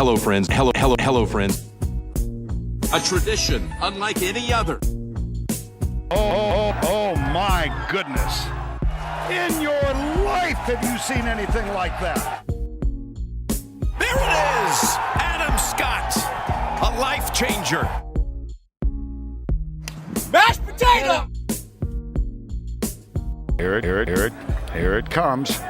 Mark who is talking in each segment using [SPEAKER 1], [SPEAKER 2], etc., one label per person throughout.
[SPEAKER 1] Hello, friends. Hello, friends.
[SPEAKER 2] A tradition unlike any other.
[SPEAKER 3] Oh my goodness. In your life have you seen anything like that?
[SPEAKER 2] There it is! Adam Scott, a life changer. Mashed potato!
[SPEAKER 3] Here it comes.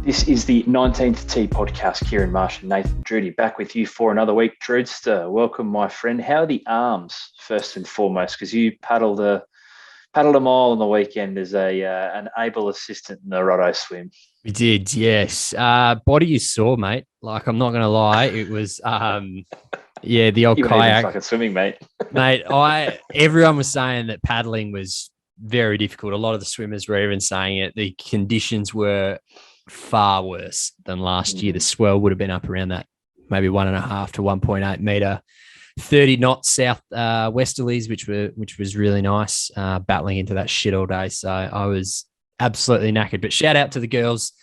[SPEAKER 4] This is the 19th Tee podcast. Kieran Marsh and Nathan Drudy back with you for another week. Drudster, welcome, my friend. How are the arms, first and foremost? Because you paddled a mile on the weekend as an able assistant in the Roto swim.
[SPEAKER 5] We did, yes. Body is sore, mate. Like, I'm not going to lie. It was, the old
[SPEAKER 4] you
[SPEAKER 5] kayak.
[SPEAKER 4] Fucking swimming, mate.
[SPEAKER 5] Mate, everyone was saying that paddling was very difficult. A lot of the swimmers were even saying it. The conditions were far worse than last year. The swell would have been up around that maybe 1.5 to 1.8 meter, 30 knots south westerlies, which was really nice. Battling into that shit all day, so I was absolutely knackered. But shout out to the girls.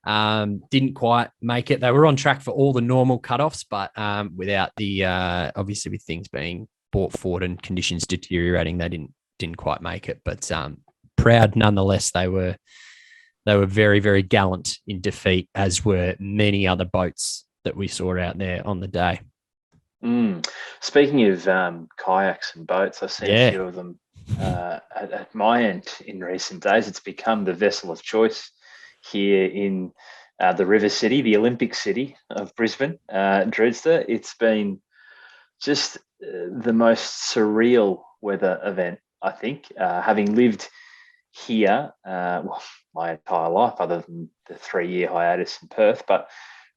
[SPEAKER 5] Didn't quite make it. They were on track for all the normal cutoffs, but without the obviously with things being brought forward and conditions deteriorating, they didn't quite make it. But proud nonetheless. They were very, very gallant in defeat, as were many other boats that we saw out there on the day.
[SPEAKER 4] Speaking of kayaks and boats, I've seen a few of them at my end in recent days. It's become the vessel of choice here in the river city, the Olympic city of Brisbane, Drudster. It's been just the most surreal weather event, I think, having lived here, my entire life, other than the 3-year hiatus in Perth, but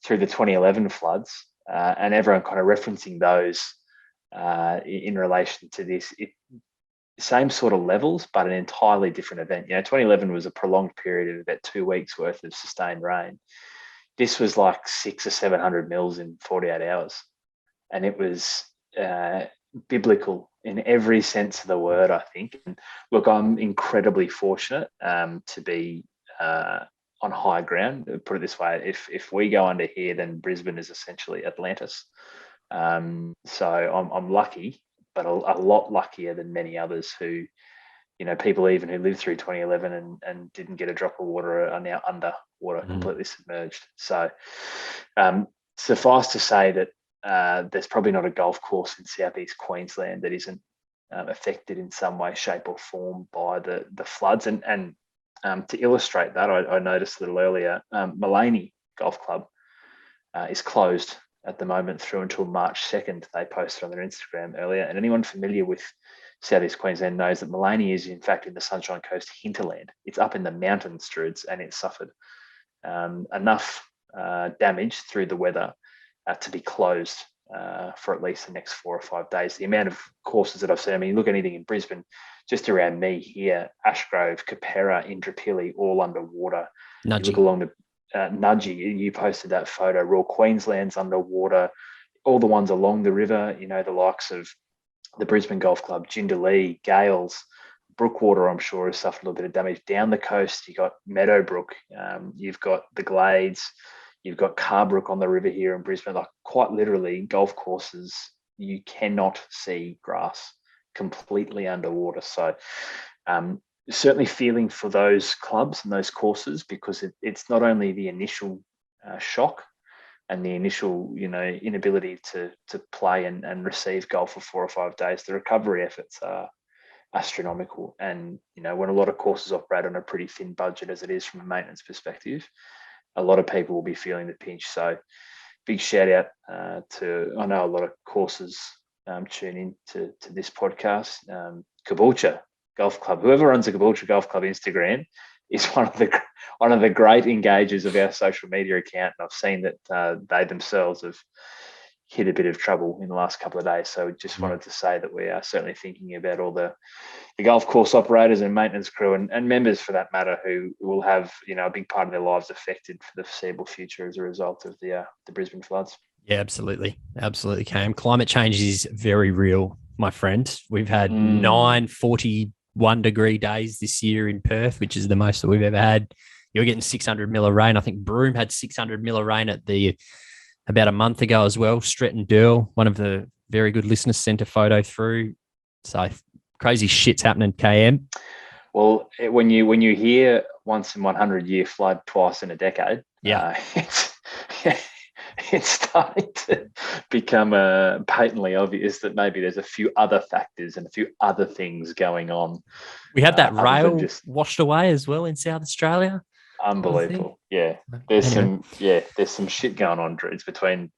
[SPEAKER 4] through the 2011 floods, and everyone kind of referencing those in relation to this. Same sort of levels, but an entirely different event. 2011 was a prolonged period of about 2 weeks worth of sustained rain. This was like 600 or 700 mils in 48 hours. And it was biblical in every sense of the word, I think. And look, I'm incredibly fortunate to be on high ground. Put it this way, if we go under here, then Brisbane is essentially Atlantis. So I'm lucky, but a lot luckier than many others who, people even who lived through 2011 and didn't get a drop of water are now under water, completely submerged. So suffice to say that there's probably not a golf course in southeast Queensland that isn't affected in some way, shape or form by the floods. And to illustrate that, I noticed a little earlier, Mullaney Golf Club is closed at the moment through until March 2nd. They posted on their Instagram earlier. And anyone familiar with southeast Queensland knows that Mullaney is in fact in the Sunshine Coast hinterland. It's up in the mountains, Druids, and it suffered enough damage through the weather to be closed for at least the next 4 or 5 days. The amount of courses that I've seen, look at anything in Brisbane, just around me here, Ashgrove, Capera, Indooroopilly, all underwater.
[SPEAKER 5] Nudgee.
[SPEAKER 4] You look along the Nudgee, you posted that photo. Royal Queensland's underwater. All the ones along the river, the likes of the Brisbane Golf Club, Jindalee, Gales, Brookwater, I'm sure, has suffered a little bit of damage. Down the coast, you got Meadowbrook, you've got the Glades, you've got Carbrook on the river here in Brisbane. Like, quite literally, golf courses, you cannot see grass, completely underwater. So certainly feeling for those clubs and those courses, because it's not only the initial shock and the initial, inability to play and receive golf for 4 or 5 days. The recovery efforts are astronomical. And, when a lot of courses operate on a pretty thin budget, as it is from a maintenance perspective, a lot of people will be feeling the pinch. So big shout out I know a lot of courses tune in to this podcast. Caboolture Golf Club, whoever runs the Caboolture Golf Club Instagram is one of the great engagers of our social media account. And I've seen that they themselves have hit a bit of trouble in the last couple of days. So just wanted to say that we are certainly thinking about all the golf course operators and maintenance crew and members, for that matter, who will have, a big part of their lives affected for the foreseeable future as a result of the Brisbane floods.
[SPEAKER 5] Yeah, absolutely. Absolutely, Cam. Climate change is very real, my friend. We've had 9 41-degree days this year in Perth, which is the most that we've ever had you're getting 600 mil of rain. I think Broome had 600 mil of rain about a month ago as well. Stretton Durl, one of the very good listeners, sent a photo through. So crazy shit's happening, KM.
[SPEAKER 4] Well, when you hear once in 100 year flood twice in a decade, it's starting to become patently obvious that maybe there's a few other factors and a few other things going on.
[SPEAKER 5] We had that rail washed away as well in South Australia.
[SPEAKER 4] Unbelievable. Yeah. There's some shit going on, Drews, between,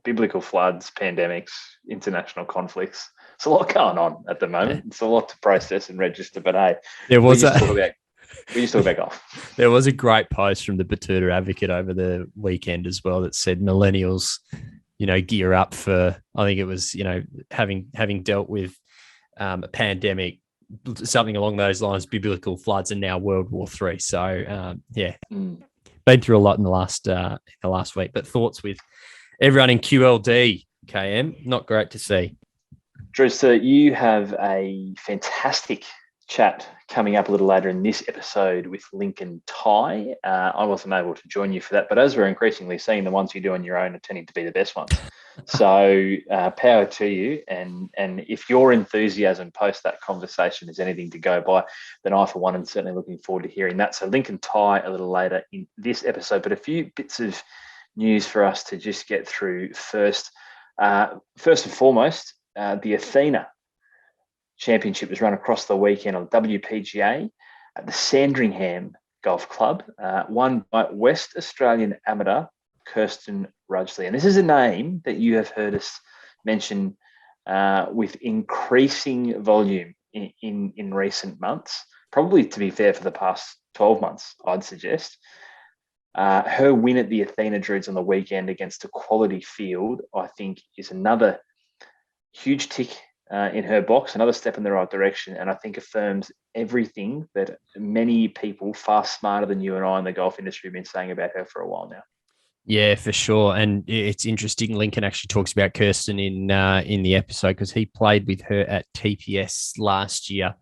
[SPEAKER 4] biblical floods, pandemics, international conflicts. It's a lot going on at the moment. Yeah. It's a lot to process and register, but hey, we just talk about golf.
[SPEAKER 5] There was a great post from the Batuta Advocate over the weekend as well that said millennials, gear up for, I think it was, having dealt with a pandemic, something along those lines, biblical floods, and now World War III. So, been through a lot in the last week. But thoughts with everyone in QLD, KM, not great to see.
[SPEAKER 4] Drew, so you have a fantastic chat coming up a little later in this episode with Lincoln Tighe. I wasn't able to join you for that, but as we're increasingly seeing, the ones you do on your own are tending to be the best ones. So power to you. And if your enthusiasm post that conversation is anything to go by, then I, for one, am certainly looking forward to hearing that. So Lincoln Tighe a little later in this episode, but a few bits of news for us to just get through first. First and foremost, the Athena Championship was run across the weekend on WPGA at the Sandringham Golf Club, won by West Australian amateur Kirsten Rudgley. And this is a name that you have heard us mention with increasing volume in recent months, probably, to be fair, for the past 12 months, I'd suggest. Her win at the Athena Druids on the weekend against a quality field, I think, is another huge tick in her box, another step in the right direction, and I think affirms everything that many people far smarter than you and I in the golf industry have been saying about her for a while now.
[SPEAKER 5] Yeah, for sure. And it's interesting. Lincoln actually talks about Kirsten in the episode because he played with her at TPS last year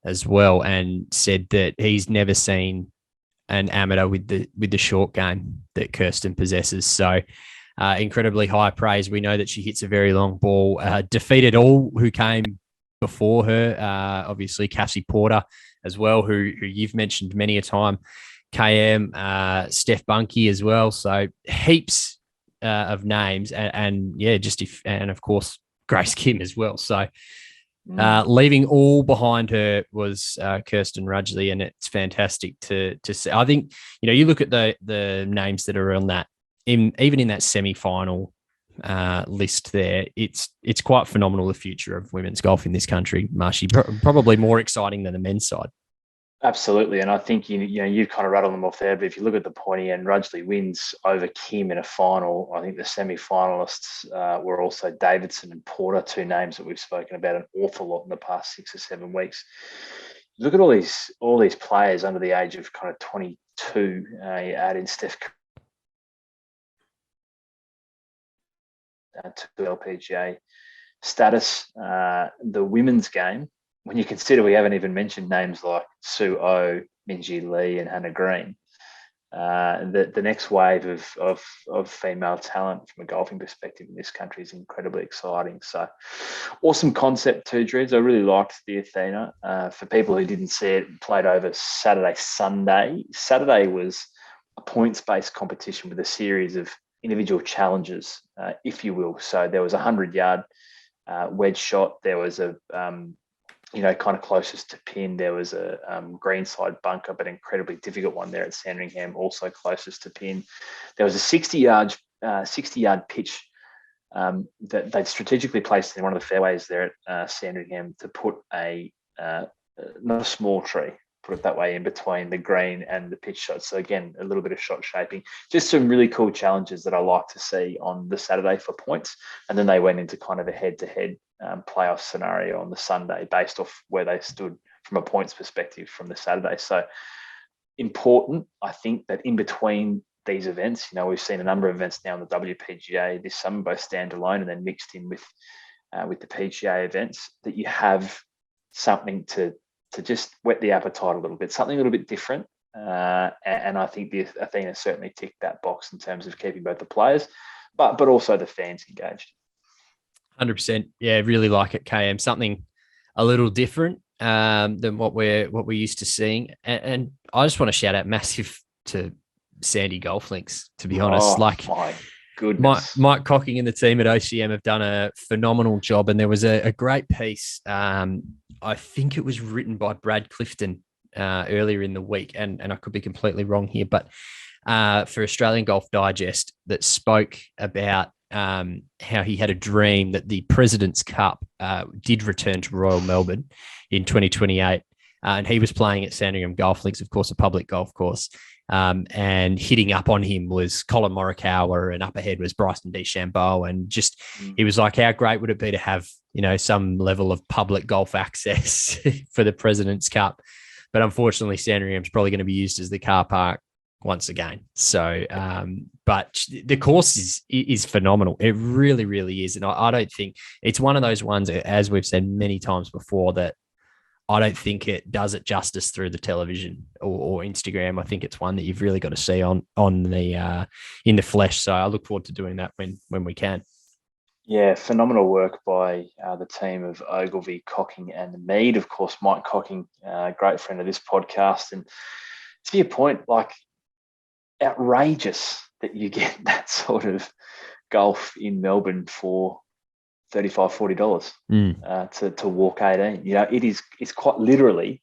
[SPEAKER 5] as well, and said that he's never seen an amateur with the short game that Kirsten possesses. So incredibly high praise. We know that she hits a very long ball, defeated all who came before her. Obviously, Cassie Porter as well, who you've mentioned many a time. KM, Steph Bunky as well. So heaps of names, and of course Grace Kim as well. So leaving all behind her was Kirsten Rudgley, and it's fantastic to see. I think you look at the names that are on that, even in that semi-final list there, it's quite phenomenal, the future of women's golf in this country, Marshy. Probably more exciting than the men's side.
[SPEAKER 4] Absolutely, and I think you kind of rattled them off there. But if you look at the pointy end, Rudgley wins over Kim in a final. I think the semi-finalists were also Davidson and Porter, two names that we've spoken about an awful lot in the past 6 or 7 weeks. Look at all these players under the age of kind of 22. You add in Steph to LPGA status, the women's game. When you consider we haven't even mentioned names like Sue O, Minjee Lee, and Hannah Green, the next wave of female talent from a golfing perspective in this country is incredibly exciting. So, awesome concept too, Drews. I really liked the Athena. For people who didn't see it, played over Saturday, Sunday. Saturday was a points-based competition with a series of individual challenges, if you will. So there was a 100-yard wedge shot. There was a kind of closest to pin. There was a greenside bunker, but incredibly difficult one there at Sandringham, also closest to pin. There was a 60-yard pitch that they'd strategically placed in one of the fairways there at Sandringham to put not a small tree, put it that way, in between the green and the pitch shot. So again, a little bit of shot shaping. Just some really cool challenges that I like to see on the Saturday for points. And then they went into kind of a head-to-head playoff scenario on the Sunday based off where they stood from a points perspective from the Saturday. So important, I think, that in between these events, we've seen a number of events now in the WPGA this summer, both standalone and then mixed in with the PGA events, that you have something to just whet the appetite a little bit, something a little bit different, And I think the Athena certainly ticked that box in terms of keeping both the players, but also the fans engaged.
[SPEAKER 5] 100%. Yeah, really like it, KM. Something a little different than what we're used to seeing. And I just want to shout out massive to Sandy Golf Links, to be honest. Like,
[SPEAKER 4] my goodness.
[SPEAKER 5] Mike Cocking and the team at OCM have done a phenomenal job. And there was a great piece. I think it was written by Brad Clifton earlier in the week. And I could be completely wrong here, but for Australian Golf Digest that spoke about how he had a dream that the President's Cup did return to Royal Melbourne in 2028. And he was playing at Sandringham Golf Links, of course, a public golf course. And hitting up on him was Colin Morikawa, and up ahead was Bryson DeChambeau. And just, he was like, how great would it be to have, some level of public golf access for the President's Cup? But unfortunately, Sandringham's probably going to be used as the car park once again. So, but the course is phenomenal. It really, really is. And I don't think it's one of those ones, as we've said many times before, that I don't think it does it justice through the television or Instagram. I think it's one that you've really got to see on the in the flesh. So I look forward to doing that when we can.
[SPEAKER 4] Yeah, phenomenal work by the team of Ogilvy, Cocking and Mead. Of course, Mike Cocking, great friend of this podcast. And to your point, like, outrageous that you get that sort of golf in Melbourne for $35, $40 to walk 18. It's quite literally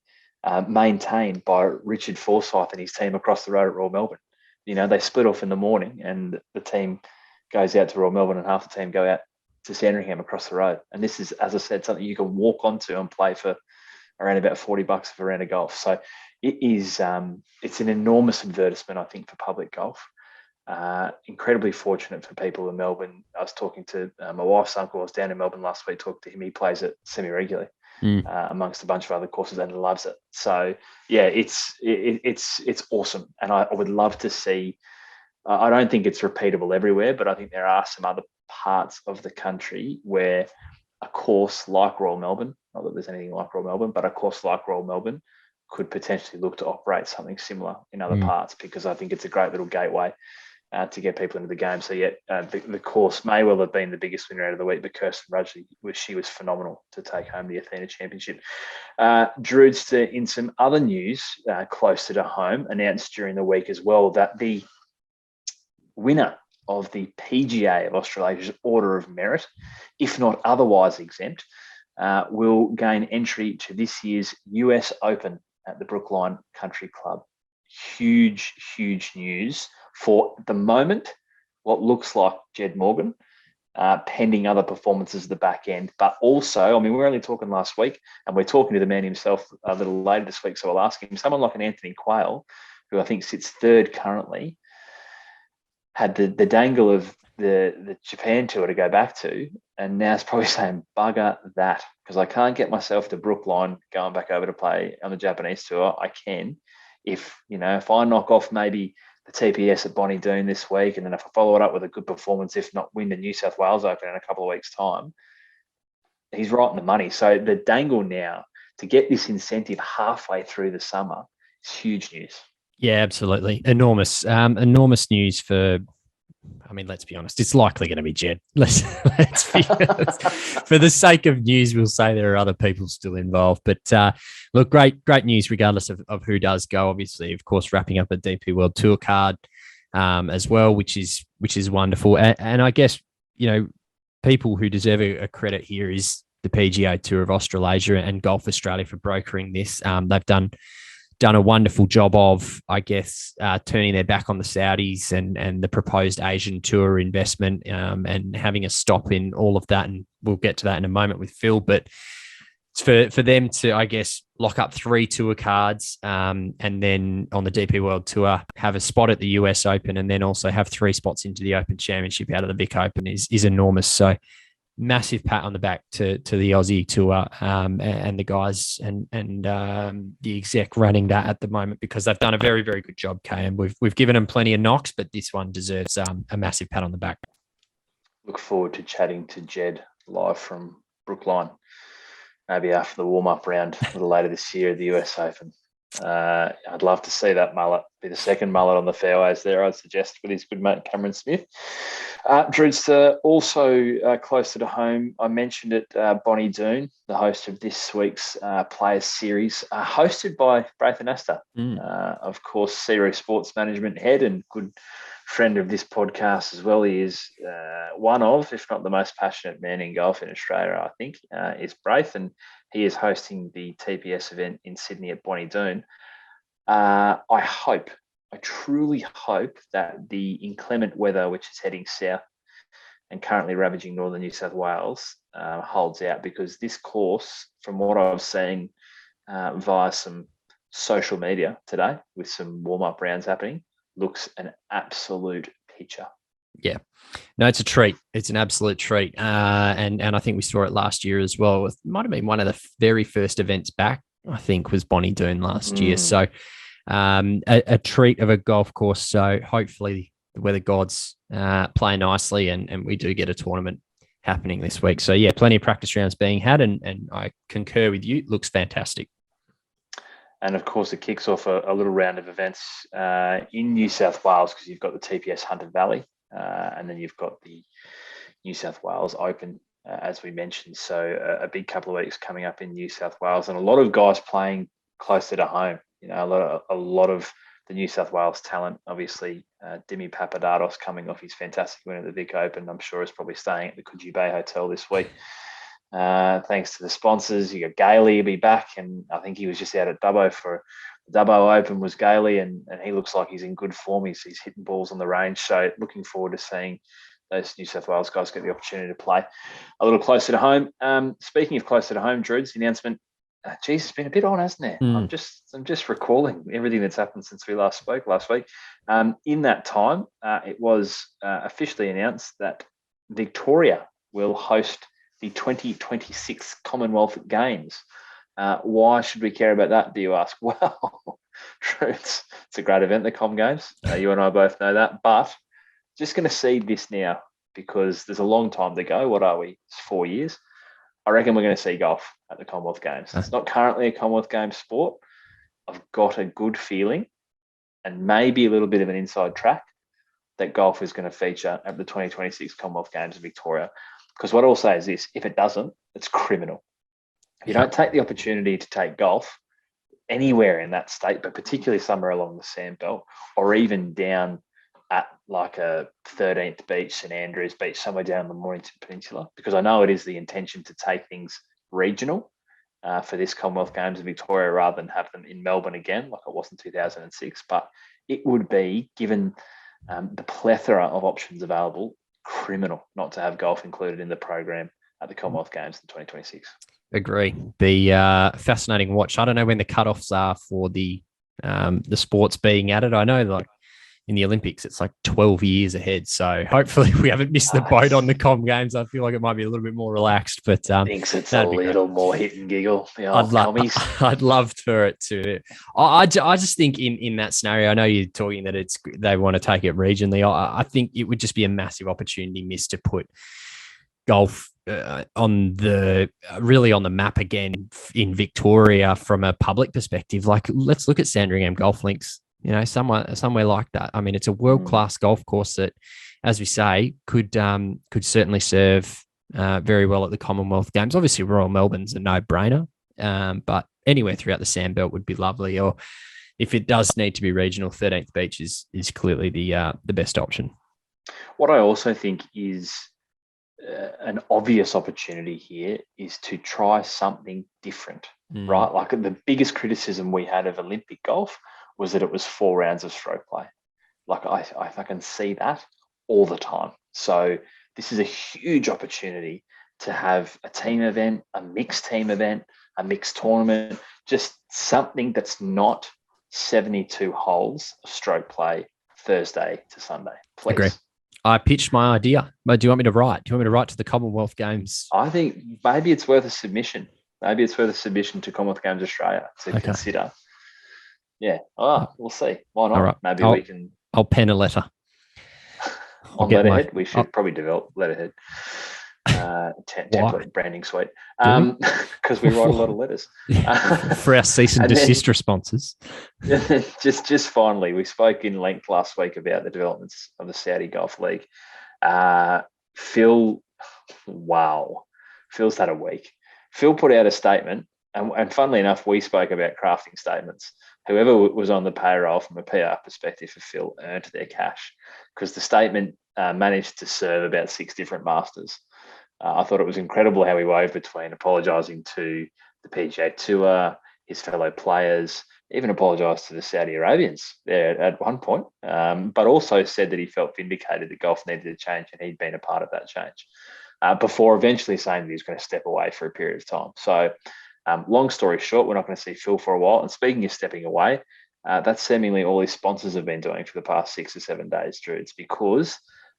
[SPEAKER 4] maintained by Richard Forsyth and his team across the road at Royal Melbourne. They split off in the morning and the team goes out to Royal Melbourne and half the team go out to Sandringham across the road. And this is, as I said, something you can walk onto and play for around about $40 for a round of golf. So it is, it's an enormous advertisement, I think, for public golf. Incredibly fortunate for people in Melbourne. I was talking to my wife's uncle. I was down in Melbourne last week, talked to him. He plays it semi-regularly amongst a bunch of other courses and loves it. So yeah, it's awesome. And I would love to see, I don't think it's repeatable everywhere, but I think there are some other parts of the country where a course like Royal Melbourne, not that there's anything like Royal Melbourne, but a course like Royal Melbourne could potentially look to operate something similar in other parts, because I think it's a great little gateway to get people into the game. So yeah, the course may well have been the biggest winner out of the week, but Kirsten Rudgley, she was phenomenal to take home the Athena Championship. Drewster, in some other news closer to home, announced during the week as well that the winner of the PGA of Australia's Order of Merit, if not otherwise exempt, will gain entry to this year's US Open at the Brookline Country Club. Huge, huge news for the moment, what looks like Jed Morgan, pending other performances at the back end. But also, I mean, we were only talking last week, and we're talking to the man himself a little later this week, so I'll ask him. Someone like an Anthony Quayle, who I think sits third currently, had the dangle of the Japan tour to go back to, and now it's probably saying, bugger that, because I can't get myself to Brookline going back over to play on the Japanese tour. I can. If I knock off maybe the TPS at Bonnie Doon this week, and then if I follow it up with a good performance, if not win the New South Wales Open in a couple of weeks' time, he's right in the money. So the dangle now to get this incentive halfway through the summer is huge news.
[SPEAKER 5] Yeah, absolutely. Enormous news for, I mean, let's be honest, it's likely going to be Jed. Let's be honest. For the sake of news, we'll say there are other people still involved. But look, great news regardless of who does go. Obviously, of course, wrapping up a DP World Tour card as well, which is wonderful. And I guess, people who deserve a credit here is the PGA Tour of Australasia and Golf Australia for brokering this. They've done a wonderful job of, I guess, turning their back on the Saudis and the proposed Asian tour investment and having a stop in all of that. And we'll get to that in a moment with Phil. But it's for them to, I guess, lock up 3 tour cards and then on the DP World Tour, have a spot at the US Open and then also have 3 spots into the Open Championship out of the Vic Open is enormous. So massive pat on the back to the Aussie tour and the guys and the exec running that at the moment, because they've done a very, very good job, Kay, and we've given them plenty of knocks, but this one deserves a massive pat on the back.
[SPEAKER 4] Look forward to chatting to Jed live from Brookline, maybe after the warm-up round a little later this year at the US Open. I'd love to see that mullet be the second mullet on the fairways there, I'd suggest, with his good mate Cameron Smith. Drewster, also closer to home, I mentioned it, Bonnie Doon, the host of this week's Players Series, hosted by Braithen Astor, of course, Series Sports Management head and good friend of this podcast as well. He is one of, if not the most passionate man in golf in Australia, I think, is Braith, and he is hosting the TPS event in Sydney at Bonnie Doon. I truly hope that the inclement weather, which is heading south and currently ravaging northern New South Wales, holds out, because this course, from what I've seen via some social media today with some warm-up rounds happening, looks an absolute picture.
[SPEAKER 5] Yeah. No, it's a treat. It's an absolute treat. And I think we saw it last year as well. It might have been one of the very first events back, I think, was Bonnie Doon last year. So a treat of a golf course. So hopefully the weather gods play nicely and we do get a tournament happening this week. So yeah, plenty of practice rounds being had, and I concur with you. It looks fantastic.
[SPEAKER 4] And of course, it kicks off a little round of events in New South Wales, because you've got the TPS Hunter Valley, and then you've got the New South Wales Open, as we mentioned. So a big couple of weeks coming up in New South Wales, and a lot of guys playing closer to home. You know, a lot of the New South Wales talent. Obviously, Dimi Papadatos, coming off his fantastic win at the Vic Open, I'm sure is probably staying at the Coogee Bay Hotel this week. Thanks to the sponsors. You got Gailey will be back, and I think he was just out at Dubbo for the Dubbo Open was Gailey, and he looks like he's in good form. He's hitting balls on the range. So looking forward to seeing those New South Wales guys get the opportunity to play a little closer to home. Speaking of closer to home, Drudes, the announcement, geez, it's been a bit on, hasn't it? I'm just recalling everything that's happened since we last spoke last week. In that time, it was officially announced that Victoria will host the 2026 Commonwealth Games. Why should we care about that, do you ask? Well, it's a great event, the Com Games. You and I both know that. But just going to seed this now, because there's a long time to go. What are we? It's 4 years. I reckon we're going to see golf at the Commonwealth Games. It's not currently a Commonwealth Games sport. I've got a good feeling, and maybe a little bit of an inside track, that golf is going to feature at the 2026 Commonwealth Games in Victoria. Because what I'll say is this: if it doesn't, it's criminal. If you don't take the opportunity to take golf anywhere in that state, but particularly somewhere along the Sandbelt, or even down at like a 13th Beach, St Andrews Beach, somewhere down the Mornington Peninsula, because I know it is the intention to take things regional for this Commonwealth Games in Victoria, rather than have them in Melbourne again, like it was in 2006. But it would be, given the plethora of options available, criminal not to have golf included in the program at the Commonwealth Games in 2026.
[SPEAKER 5] Agree. The fascinating watch. I don't know when the cutoffs are for the sports being added. I know, like in the Olympics, it's like 12 years ahead. So hopefully we haven't missed the boat on the Com Games. I feel like it might be a little bit more relaxed, but
[SPEAKER 4] thinks it's a little more hit and giggle.
[SPEAKER 5] I'd love for it to. I just think in that scenario, I know you're talking that they want to take it regionally. I think it would just be a massive opportunity missed to put golf on the map again in Victoria from a public perspective. Like, let's look at Sandringham Golf Links. You know, somewhere like that. I mean, it's a world-class golf course that, as we say, could certainly serve very well at the Commonwealth Games. Obviously, Royal Melbourne's a no-brainer, but anywhere throughout the Sandbelt would be lovely. Or if it does need to be regional, 13th Beach is clearly the best option.
[SPEAKER 4] What I also think is an obvious opportunity here is to try something different, right? Like, the biggest criticism we had of Olympic golf was that it was 4 rounds of stroke play. Like, I can see that all the time. So this is a huge opportunity to have a team event, a mixed team event, a mixed tournament, just something that's not 72 holes of stroke play Thursday to Sunday. Please.
[SPEAKER 5] Agree. I pitched my idea, but do you want me to write? Do you want me to write to the Commonwealth Games?
[SPEAKER 4] I think maybe it's worth a submission. Maybe it's worth a submission to Commonwealth Games Australia to consider. Yeah. We'll see. Why not?
[SPEAKER 5] Right.
[SPEAKER 4] Maybe we can.
[SPEAKER 5] I'll pen a letter.
[SPEAKER 4] On letterhead, we should probably develop letterhead. template branding suite, because we write a lot of letters
[SPEAKER 5] for our cease and desist responses.
[SPEAKER 4] Just finally, we spoke in length last week about the developments of the Saudi Golf League. Phil's had a week. Phil put out a statement, and funnily enough, we spoke about crafting statements. Whoever was on the payroll from a PR perspective for Phil earned their cash, because the statement managed to serve about 6 different masters. I thought it was incredible how he wove between apologising to the PGA Tour, his fellow players, even apologised to the Saudi Arabians there at one point, but also said that he felt vindicated that golf needed to change and he'd been a part of that change, before eventually saying that he was going to step away for a period of time. So long story short, we're not going to see Phil for a while. And speaking of stepping away, that's seemingly all his sponsors have been doing for the past 6 or 7 days, Drew. It's because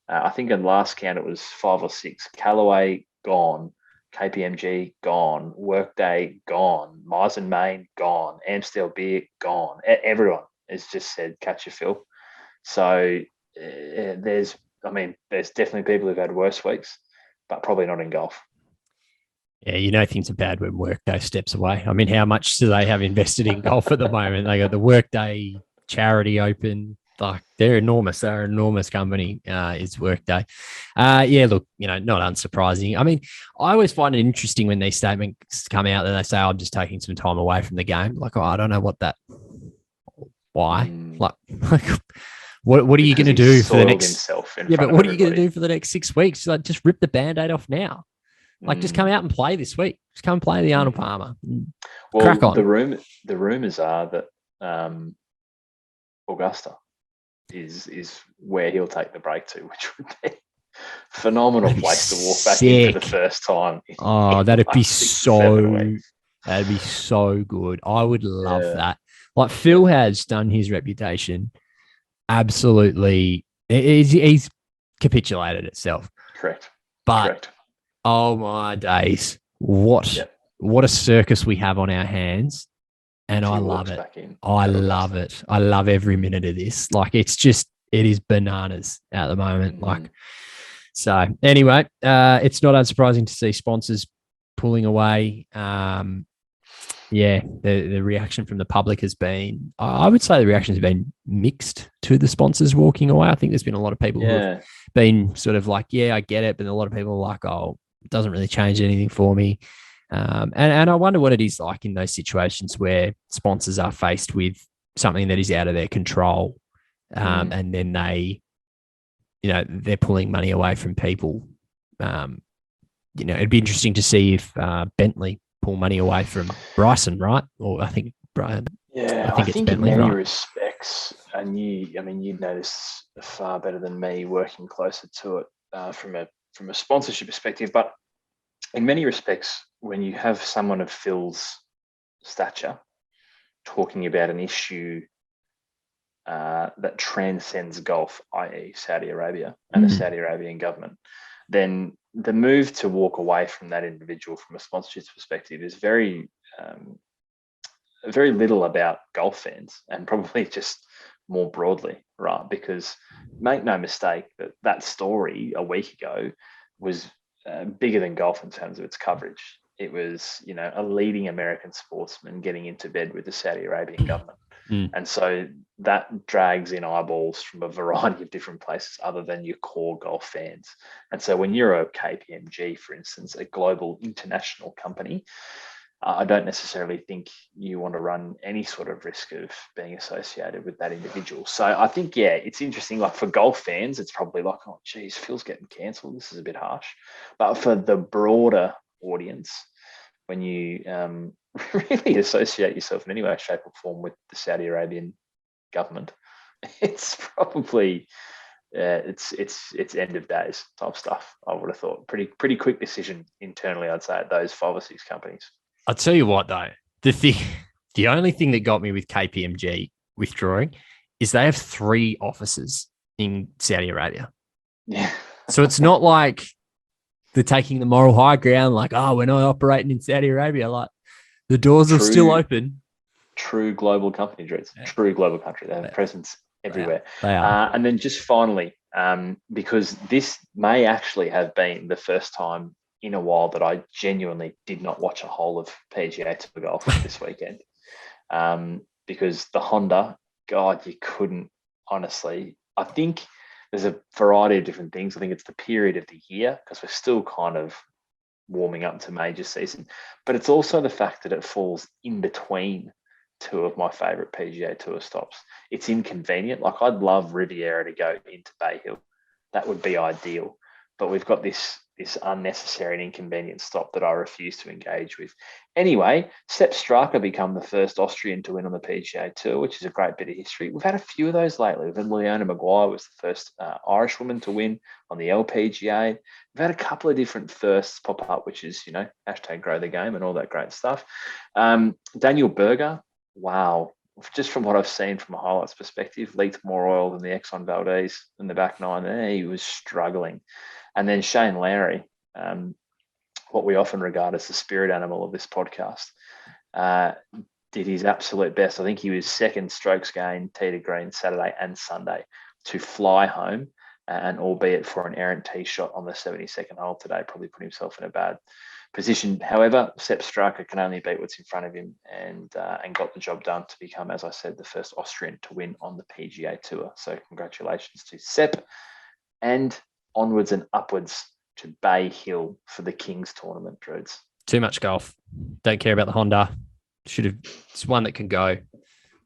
[SPEAKER 4] I think in last count it was 5 or 6. Callaway gone, KPMG gone, Workday gone, Myers and Main gone, Amstel Beer gone. Everyone has just said catch your Phil. So there's definitely people who've had worse weeks, but probably not in golf.
[SPEAKER 5] Yeah, things are bad when Workday steps away. I mean, how much do they have invested in golf at the moment? They got the Workday charity open. Like, they're enormous. They're an enormous company, is Workday. Look, not unsurprising. I mean, I always find it interesting when these statements come out that they say, I'm just taking some time away from the game. Like, I don't know why? Like what are you going to do for the next? But what are you going to do for the next 6 weeks? Like, just rip the Band-Aid off now. Like, just come out and play this week. Just come and play the Arnold Palmer.
[SPEAKER 4] Well,
[SPEAKER 5] crack on.
[SPEAKER 4] The rumors are that Augusta is where he'll take the break to, which would be a phenomenal place to walk back in for the first time.
[SPEAKER 5] That'd be so good. I would love that. Like, Phil has done his reputation absolutely. He's capitulated itself.
[SPEAKER 4] Correct.
[SPEAKER 5] But oh my days, what a circus we have on our hands. And I love it. I love it. I love every minute of this. Like, it is bananas at the moment. Like, so anyway, it's not unsurprising to see sponsors pulling away. The reaction from the public has been, I would say the reactions have been mixed to the sponsors walking away. I think there's been a lot of people who have been sort of like, I get it. But a lot of people are like, it doesn't really change anything for me. And I wonder what it is like in those situations where sponsors are faced with something that is out of their control, and then they're pulling money away from people. It'd be interesting to see if Bentley pull money away from Bryson, right? Or I think Brian.
[SPEAKER 4] Yeah, I think Bentley, in many respects, and you'd know this far better than me, working closer to it from a sponsorship perspective, but in many respects, when you have someone of Phil's stature talking about an issue that transcends golf, i.e. Saudi Arabia and the Saudi Arabian government, then the move to walk away from that individual from a sponsorship perspective is very little about golf fans, and probably just more broadly, right? Because make no mistake that story a week ago was bigger than golf in terms of its coverage. It was, a leading American sportsman getting into bed with the Saudi Arabian government. And so that drags in eyeballs from a variety of different places other than your core golf fans. And so when you're a KPMG, for instance, a global international company, I don't necessarily think you want to run any sort of risk of being associated with that individual. So I think, it's interesting. Like, for golf fans, it's probably like, oh, geez, Phil's getting cancelled. This is a bit harsh. But for the broader audience, when you really associate yourself in any way, shape or form with the Saudi Arabian government, it's probably it's end of days type stuff. I would have thought pretty quick decision internally, I'd say, at those 5 or 6 companies.
[SPEAKER 5] I'll tell you what, though, the only thing that got me with KPMG withdrawing is they have 3 offices in Saudi Arabia.
[SPEAKER 4] Yeah.
[SPEAKER 5] So it's not like they're taking the moral high ground, like, we're not operating in Saudi Arabia. Like, the doors are still open.
[SPEAKER 4] True global company, Drew. True global country. They have a presence everywhere.
[SPEAKER 5] They are.
[SPEAKER 4] And then just finally, because this may actually have been the first time in a while that I genuinely did not watch a whole of PGA Tour golf this weekend. Because the Honda, God, you couldn't, honestly. I think there's a variety of different things. I think it's the period of the year because we're still kind of warming up to major season, but it's also the fact that it falls in between two of my favorite PGA Tour stops. It's inconvenient. Like, I'd love Riviera to go into Bay Hill. That would be ideal. But we've got this unnecessary and inconvenient stop that I refuse to engage with. Anyway, Sepp Straka become the first Austrian to win on the PGA Tour, which is a great bit of history. We've had a few of those lately. We've had Leona Maguire was the first Irish woman to win on the LPGA. We've had a couple of different firsts pop up, which is, hashtag grow the game and all that great stuff. Daniel Berger, wow. Just from what I've seen from a highlights perspective, leaked more oil than the Exxon Valdez in the back nine there. He was struggling. And then Shane Lowry, what we often regard as the spirit animal of this podcast, did his absolute best. I think he was second strokes gain, tee to green Saturday and Sunday to fly home, and albeit for an errant tee shot on the 72nd hole today, probably put himself in a bad position. However, Sepp Straka can only beat what's in front of him and got the job done to become, as I said, the first Austrian to win on the PGA Tour. So congratulations to Sepp, and onwards and upwards to Bay Hill for the Kings tournament, Druids.
[SPEAKER 5] Too much golf. Don't care about the Honda. It's one that can go.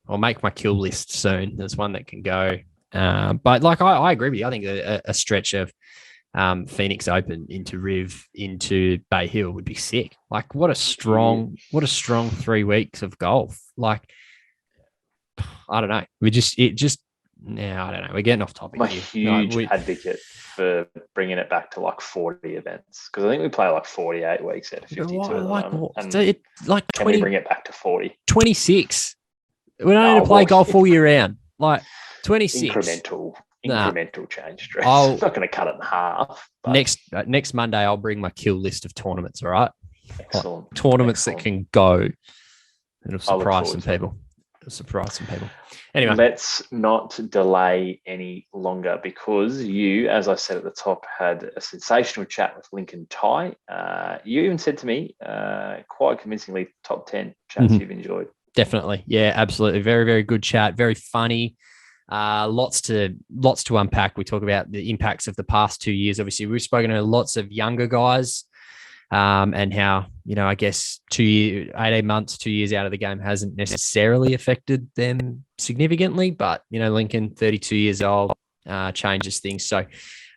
[SPEAKER 5] I'll make my kill list soon. There's one that can go. But like I agree with you. I think a stretch of Phoenix Open into Riv into Bay Hill would be sick. Like, what a strong 3 weeks of golf. Like, I don't know. I don't know. We're getting off topic.
[SPEAKER 4] I'm a huge advocate for bringing it back to like 40 events, because I think we play like 48 weeks out of 52.
[SPEAKER 5] Can
[SPEAKER 4] we bring it back to 40?
[SPEAKER 5] 26. We don't need to play golf all year round. Like 26.
[SPEAKER 4] Incremental change. It's not going to cut it in half.
[SPEAKER 5] Next Monday, I'll bring my kill list of tournaments. All right.
[SPEAKER 4] Excellent.
[SPEAKER 5] Like, tournaments that can go. It'll surprise some people. Anyway,
[SPEAKER 4] let's not delay any longer, because you, as I said at the top, had a sensational chat with Lincoln Tighe. You even said to me, quite convincingly, top 10 chats you've enjoyed.
[SPEAKER 5] Definitely. Yeah, absolutely. Very, very good chat. Very funny. Lots to unpack. We talk about the impacts of the past 2 years. Obviously, we've spoken to lots of younger guys, and how, I guess 18 months, 2 years out of the game hasn't necessarily affected them significantly, but, Lincoln, 32 years old, changes things. So,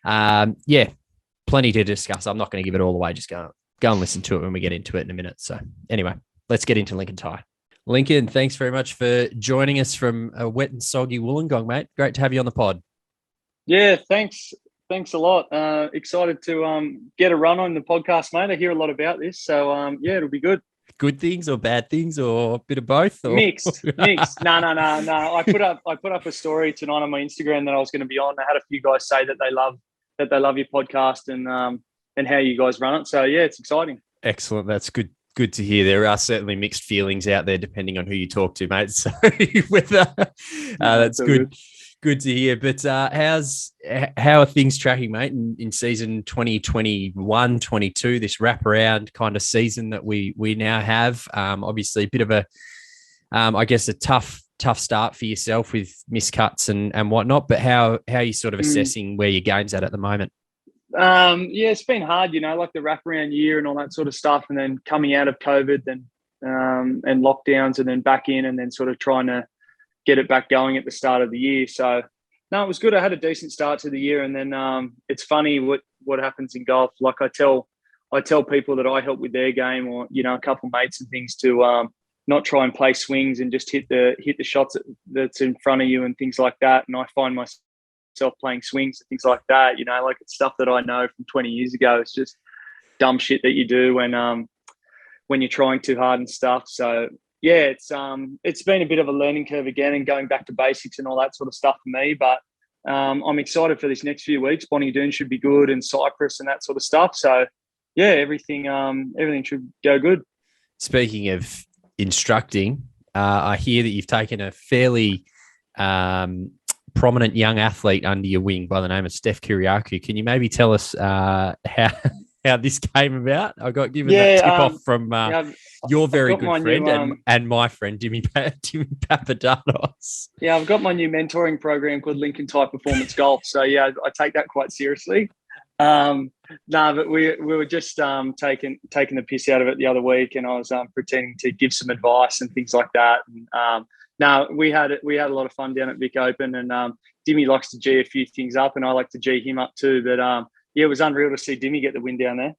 [SPEAKER 5] plenty to discuss. I'm not going to give it all away. Just go and listen to it when we get into it in a minute. So anyway, let's get into Lincoln Tighe. Lincoln, thanks very much for joining us from a wet and soggy Wollongong, mate. Great to have you on the pod.
[SPEAKER 6] Yeah, thanks. Thanks a lot. Excited to get a run on the podcast, mate. I hear a lot about this. So, it'll be good.
[SPEAKER 5] Good things or bad things or a bit of both? Or?
[SPEAKER 6] Mixed. No. I put up a story tonight on my Instagram that I was going to be on. I had a few guys say that they love your podcast and how you guys run it. So, yeah, it's exciting.
[SPEAKER 5] Excellent. That's good. Good to hear. There are certainly mixed feelings out there depending on who you talk to, mate. So that's good. Good to hear. But how are things tracking, mate, in season 2021-22, this wraparound kind of season that we now have? Obviously, a bit of a tough start for yourself with miscuts and whatnot. But how are you sort of assessing where your game's at the moment?
[SPEAKER 6] It's been hard, like the wraparound year and all that sort of stuff, and then coming out of COVID and lockdowns, and then back in, and then sort of trying to get it back going at the start of the year. So no, it was good. I had a decent start to the year, and then it's funny what happens in golf. Like I tell people that I help with their game, or a couple of mates and things, to not try and play swings and just hit the shots that's in front of you and things like that. And I find myself playing swings and things like that, like it's stuff that I know from 20 years ago. It's just dumb shit that you do when you're trying too hard and stuff. So yeah, it's been a bit of a learning curve again, and going back to basics and all that sort of stuff for me. But I'm excited for this next few weeks. Bonnie Doon should be good, and Cyprus and that sort of stuff. So yeah, everything should go good.
[SPEAKER 5] Speaking of instructing, I hear that you've taken a fairly prominent young athlete under your wing by the name of Steph Kyriakou. Can you maybe tell us how this came about? I got given that tip off from your very good friend and my friend, Jimmy Papadopoulos.
[SPEAKER 6] Yeah, I've got my new mentoring program called Lincoln Type Performance Golf. So, yeah, I take that quite seriously. But we were just taking the piss out of it the other week, and I was pretending to give some advice and things like that. And we had a lot of fun down at Vic Open, and Dimmy likes to G a few things up, and I like to G him up too. But it was unreal to see Dimmy get the win down there.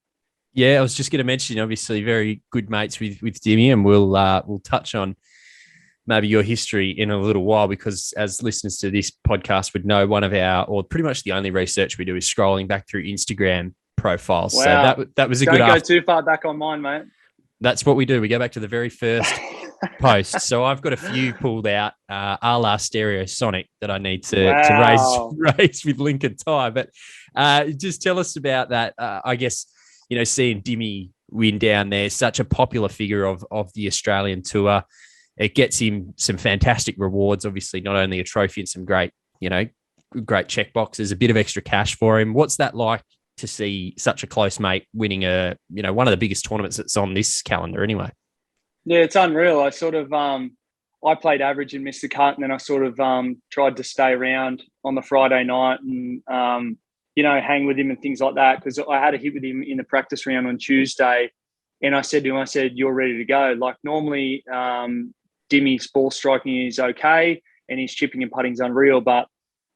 [SPEAKER 5] Yeah, I was just going to mention, obviously, very good mates with Dimmy, and we'll touch on maybe your history in a little while, because as listeners to this podcast would know, one of our, or pretty much the only research we do is scrolling back through Instagram profiles.
[SPEAKER 6] Wow.
[SPEAKER 5] So that was a
[SPEAKER 6] Don't
[SPEAKER 5] good.
[SPEAKER 6] Don't go too far back on mine, mate.
[SPEAKER 5] That's what we do. We go back to the very first post. So I've got a few pulled out, a la Stereosonic, that I need to raise with Lincoln Tie. But just tell us about that. I guess, seeing Dimmy win down there, such a popular figure of the Australian tour. It gets him some fantastic rewards, obviously, not only a trophy and some great check boxes, a bit of extra cash for him. What's that like to see such a close mate winning one of the biggest tournaments that's on this calendar anyway? Yeah,
[SPEAKER 6] it's unreal. I sort of, I played average and missed the cut, and then I sort of tried to stay around on the Friday night and, hang with him and things like that, because I had a hit with him in the practice round on Tuesday. And I said to him, you're ready to go. Like, normally Dimmy's ball striking is okay and his chipping and putting's unreal, but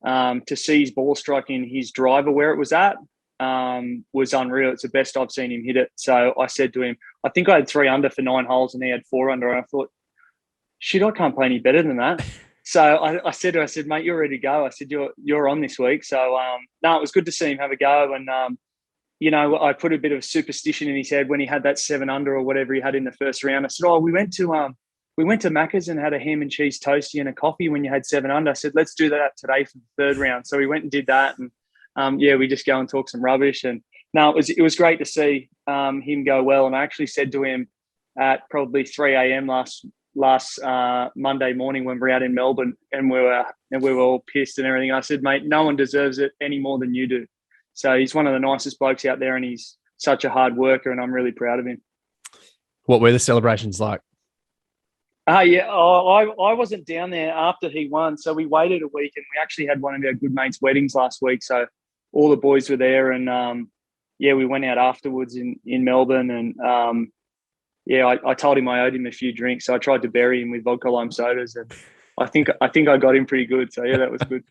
[SPEAKER 6] to see his ball striking, his driver where it was at, was unreal. It's the best I've seen him hit it. So I said to him, I think I had 3 under for 9 holes and he had 4 under. And I thought, shit, I can't play any better than that. So I said to him, mate, you're ready to go. I said, you're on this week. So, it was good to see him have a go. And, I put a bit of superstition in his head when he had that 7 under or whatever he had in the first round. I said, we went to Macca's and had a ham and cheese toastie and a coffee when you had 7 under. I said, let's do that today for the 3rd round. So we went and did that. And we just go and talk some rubbish. And it was great to see him go well. And I actually said to him at probably 3 a.m. last Monday morning when we were out in Melbourne and we were all pissed and everything. I said, mate, no one deserves it any more than you do. So he's one of the nicest blokes out there, and he's such a hard worker, and I'm really proud of him.
[SPEAKER 5] What were the celebrations like?
[SPEAKER 6] I wasn't down there after he won, so we waited a week, and we actually had one of our good mates' weddings last week. So all the boys were there, and we went out afterwards in Melbourne, and I told him I owed him a few drinks, so I tried to bury him with vodka lime sodas, and I think I got him pretty good. So yeah, that was good.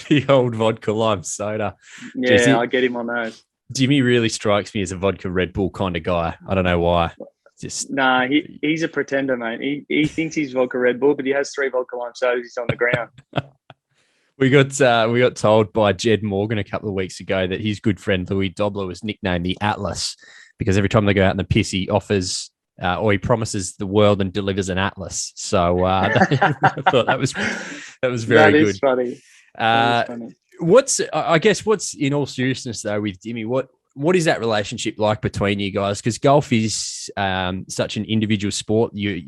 [SPEAKER 5] The old vodka lime soda.
[SPEAKER 6] Yeah, I get him on those.
[SPEAKER 5] Jimmy really strikes me as a vodka Red Bull kind of guy. I don't know why.
[SPEAKER 6] He's a pretender, mate. He thinks he's vodka Red Bull, but he has 3 vodka lime sodas. He's on the ground.
[SPEAKER 5] We got told by Jed Morgan a couple of weeks ago that his good friend Louis Dobler was nicknamed the Atlas because every time they go out in the piss, he offers or he promises the world and delivers an atlas. So I thought that was very good.
[SPEAKER 6] That is funny.
[SPEAKER 5] What's in all seriousness though with Dimmy, what is that relationship like between you guys? Because golf is such an individual sport. You're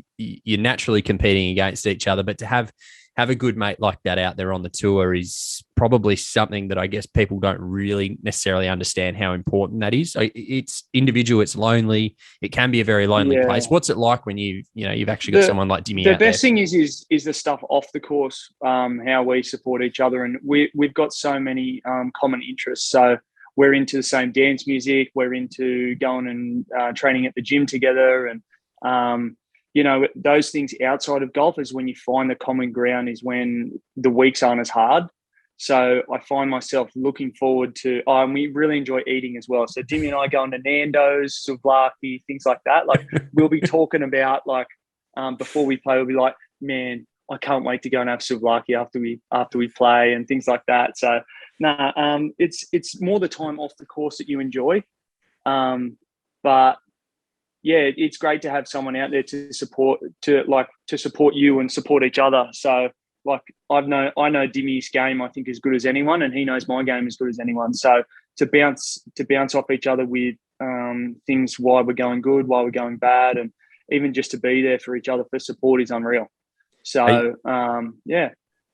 [SPEAKER 5] naturally competing against each other, but to have a good mate like that out there on the tour is probably something that I guess people don't really necessarily understand how important that is. It's individual, it's lonely. It can be a very lonely place. What's it like when you've actually got someone like Dimmy out there?
[SPEAKER 6] The best thing is the stuff off the course, how we support each other. And we've got so many common interests. So we're into the same dance music. We're into going and training at the gym together. And, those things outside of golf is when you find the common ground is when the weeks aren't as hard. So I find myself looking forward to, and we really enjoy eating as well. So Dimmy and I go into Nando's, souvlaki, things like that. Like we'll be talking about before we play, we'll be like, man, I can't wait to go and have souvlaki after we play and things like that. So it's more the time off the course that you enjoy. But yeah, it's great to have someone out there to support you and support each other. So like I know Dimmy's game I think as good as anyone, and he knows my game as good as anyone. So to bounce off each other with things, why we're going good, why we're going bad, and even just to be there for each other for support is unreal. So
[SPEAKER 5] Are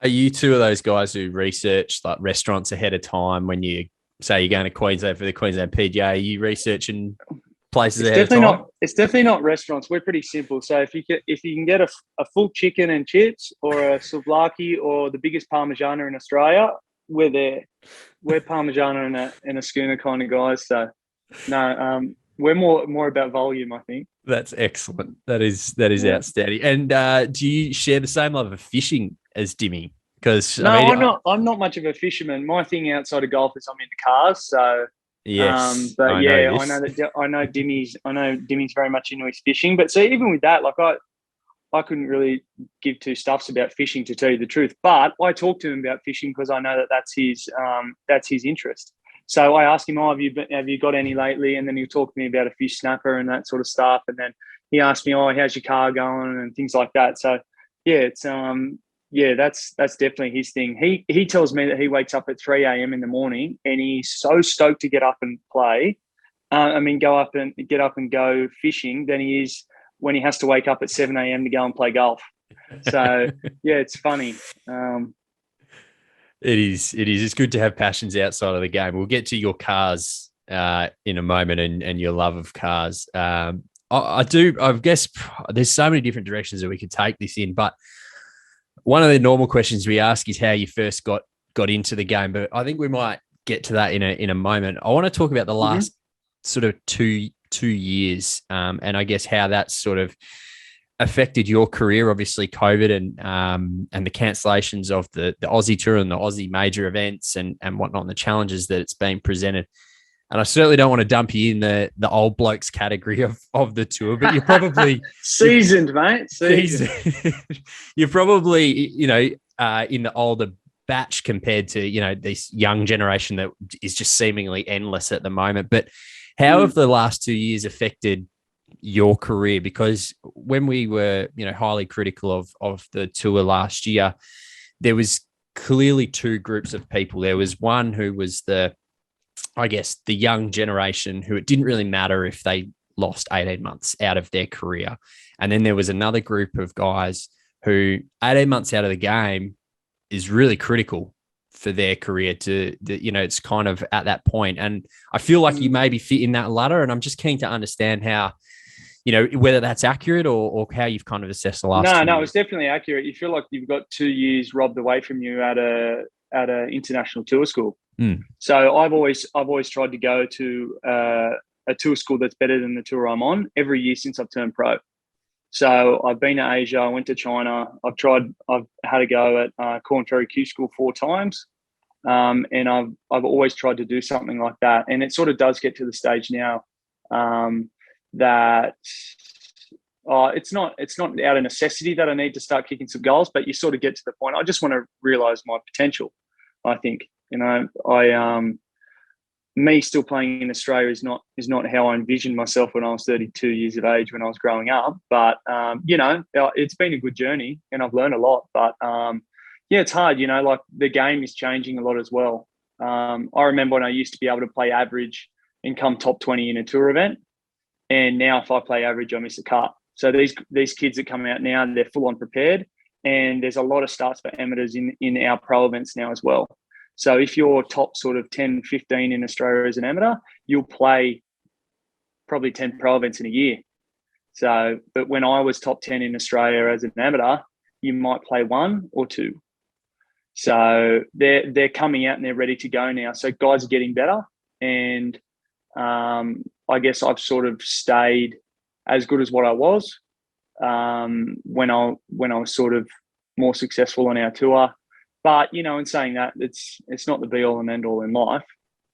[SPEAKER 5] Are you two of those guys who research like restaurants ahead of time when you say you're going to Queensland for the Queensland PGA? Are you researching places ahead of time?
[SPEAKER 6] It's definitely not restaurants. We're pretty simple. So if you can get a full chicken and chips or a souvlaki or the biggest parmigiana in Australia, we're there. We're parmigiana and a schooner kind of guys. So no, we're more about volume, I think.
[SPEAKER 5] That's excellent. That is outstanding. And do you share the same love of fishing as Dimmy? Because
[SPEAKER 6] no, I'm not much of a fisherman. My thing outside of golf is I'm into cars. So
[SPEAKER 5] yes,
[SPEAKER 6] but
[SPEAKER 5] I
[SPEAKER 6] know Dimmy's very much into his fishing. But so even with that, like I couldn't really give two stuffs about fishing, to tell you the truth. But I talk to him about fishing because I know that that's his interest. So I asked him, have you got any lately? And then he'll talk to me about a fish snapper and that sort of stuff. And then he asked me, how's your car going and things like that. So yeah, it's that's definitely his thing. He tells me that he wakes up at 3 a.m. in the morning and he's so stoked to get up and play. Get up and go fishing than he is when he has to wake up at 7 a.m. to go and play golf. So yeah, it's funny.
[SPEAKER 5] It is. It's good to have passions outside of the game. We'll get to your cars in a moment and your love of cars. I guess there's so many different directions that we could take this in, but one of the normal questions we ask is how you first got into the game. But I think we might get to that in a moment. I want to talk about the last sort of two years, and I guess how that's sort of affected your career. Obviously, COVID and the cancellations of the Aussie Tour and the Aussie major events and whatnot, and the challenges that it's been presented. And I certainly don't want to dump you in the old blokes category of the tour, but you're probably
[SPEAKER 6] seasoned, mate. Seasoned.
[SPEAKER 5] You're probably, in the older batch compared to, this young generation that is just seemingly endless at the moment. But how have the last 2 years affected your career? Because when we were, highly critical of the tour last year, there was clearly two groups of people. There was one who was the young generation who it didn't really matter if they lost 18 months out of their career. And then there was another group of guys who 18 months out of the game is really critical for their career it's kind of at that point. And I feel like you maybe fit in that ladder. And I'm just keen to understand how, whether that's accurate or how you've kind of assessed the last.
[SPEAKER 6] No, it's definitely accurate. You feel like you've got 2 years robbed away from you at a international tour school. So I've always tried to go to a tour school that's better than the tour I'm on every year since I've turned pro. So I've been to Asia, I went to China, I've had a go at Corn Ferry Q School 4 times. And I've always tried to do something like that. And it sort of does get to the stage now that it's not out of necessity that I need to start kicking some goals, but you sort of get to the point. I just want to realize my potential. I think, me still playing in Australia is not how I envisioned myself when I was 32 years of age when I was growing up. But, it's been a good journey and I've learned a lot. But, it's hard, like the game is changing a lot as well. I remember when I used to be able to play average and come top 20 in a tour event. And now if I play average, I miss a cut. So these kids that come out now, they're full on prepared. And there's a lot of starts for amateurs in our pro events now as well. So if you're top sort of 10, 15 in Australia as an amateur, you'll play probably 10 pro events in a year. So, but when I was top 10 in Australia as an amateur, you might play 1 or 2. So they're coming out and they're ready to go now. So guys are getting better. And I guess I've sort of stayed as good as what I was when I was sort of more successful on our tour. But, in saying that, it's not the be all and end all in life.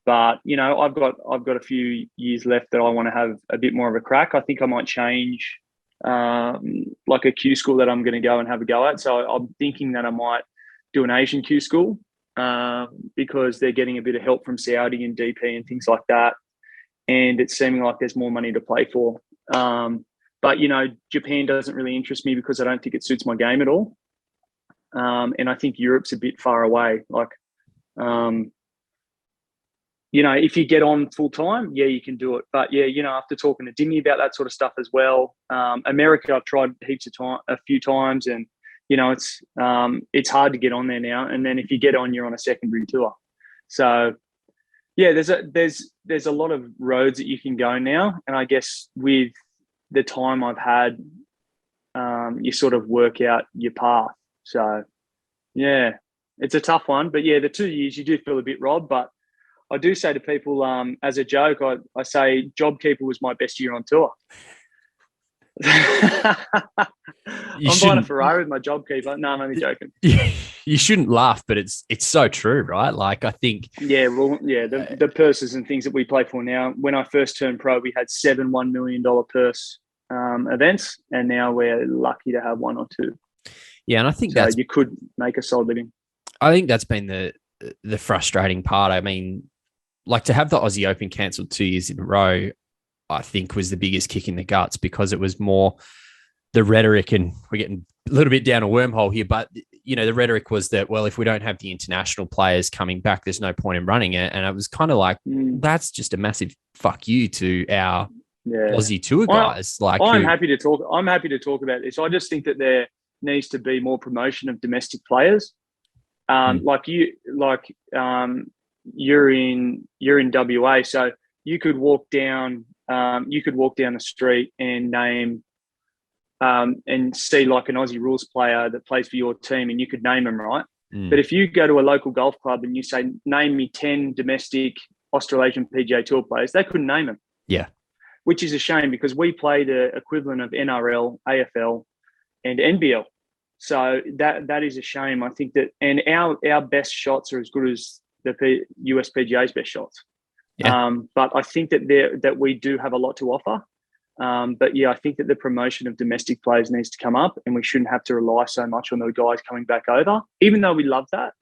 [SPEAKER 6] But, I've got a few years left that I want to have a bit more of a crack. I think I might change like a Q school that I'm going to go and have a go at. So I'm thinking that I might do an Asian Q school because they're getting a bit of help from Saudi and DP and things like that. And it's seeming like there's more money to play for. But, Japan doesn't really interest me because I don't think it suits my game at all. And I think Europe's a bit far away. Like, if you get on full time, yeah, you can do it. But yeah, after talking to Dimmy about that sort of stuff as well, America, I've tried a few times, and it's hard to get on there now. And then if you get on, you're on a secondary tour. So yeah, there's a lot of roads that you can go now. And I guess with the time I've had, you sort of work out your path. So yeah, it's a tough one, but yeah, the 2 years you do feel a bit robbed, but I do say to people, as a joke, I say JobKeeper was my best year on tour. I'm buying a Ferrari with my JobKeeper. No, I'm only joking.
[SPEAKER 5] You shouldn't laugh, but it's so true, right? Like, I think.
[SPEAKER 6] Yeah, well, yeah, the purses and things that we play for now. When I first turned pro, we had 7 $1 million purse events, and now we're lucky to have 1 or 2.
[SPEAKER 5] Yeah, and I think
[SPEAKER 6] so you could make a solid living.
[SPEAKER 5] I think that's been the frustrating part. I mean, like, to have the Aussie Open cancelled 2 years in a row, I think was the biggest kick in the guts, because it was more the rhetoric, and we're getting a little bit down a wormhole here, but the rhetoric was that, well, if we don't have the international players coming back, there's no point in running it. And it was kind of like, that's just a massive fuck you to our Aussie tour guys. I'm happy to talk about this. I just think that there needs to be more promotion of domestic players. You're in WA, so you could walk down the street and name and see like an Aussie rules player that plays for your team, and you could name them, right? But if you go to a local golf club and you say, name me 10 domestic Australasian PGA Tour players, they couldn't name them. Yeah.
[SPEAKER 6] Which is a shame, because we play the equivalent of NRL, AFL, and NBL. So that is a shame. I think that, and our best shots are as good as the US PGA's best shots. Yeah. But I think that we do have a lot to offer. But yeah, I think that the promotion of domestic players needs to come up, and we shouldn't have to rely so much on the guys coming back over, even though we love that.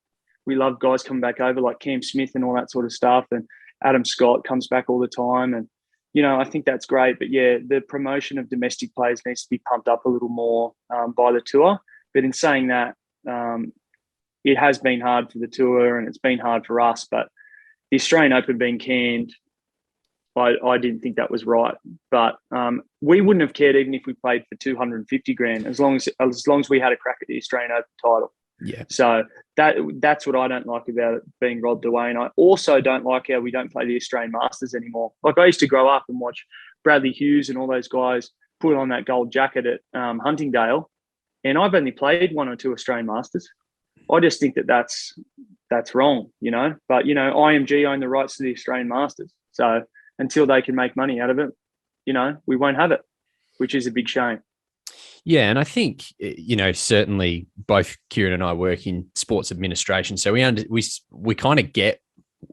[SPEAKER 6] We love guys coming back over like Cam Smith and all that sort of stuff. And Adam Scott comes back all the time. And, I think that's great. But yeah, the promotion of domestic players needs to be pumped up a little more by the tour. But in saying that, it has been hard for the tour, and it's been hard for us. But the Australian Open being canned, I didn't think that was right. But we wouldn't have cared even if we played for 250 grand, as long as we had a crack at the Australian Open title.
[SPEAKER 5] Yeah.
[SPEAKER 6] So that's what I don't like about it being robbed away. And I also don't like how we don't play the Australian Masters anymore. Like, I used to grow up and watch Bradley Hughes and all those guys put on that gold jacket at Huntingdale, and I've only played 1 or 2 Australian Masters. I just think that's wrong, But, IMG own the rights to the Australian Masters. So until they can make money out of it, we won't have it, which is a big shame.
[SPEAKER 5] Yeah, and I think, certainly both Kieran and I work in sports administration, so we kind of get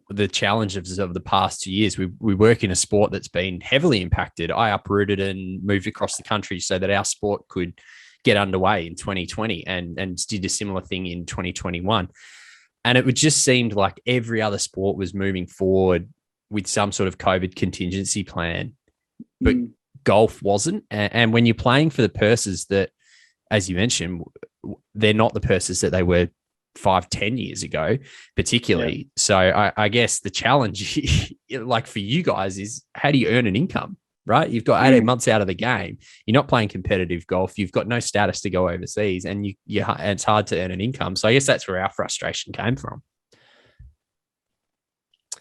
[SPEAKER 5] the challenges of the past 2 years. We work in a sport that's been heavily impacted. I uprooted and moved across the country so that our sport could get underway in 2020, and did a similar thing in 2021. And it just seemed like every other sport was moving forward with some sort of COVID contingency plan, but golf wasn't. And when you're playing for the purses that, as you mentioned, they're not the purses that they were 5-10 years ago, particularly. Yeah. So I guess the challenge, like for you guys, is how do you earn an income, right? You've got 18 months out of the game. You're not playing competitive golf. You've got no status to go overseas, and it's hard to earn an income. So I guess that's where our frustration came from.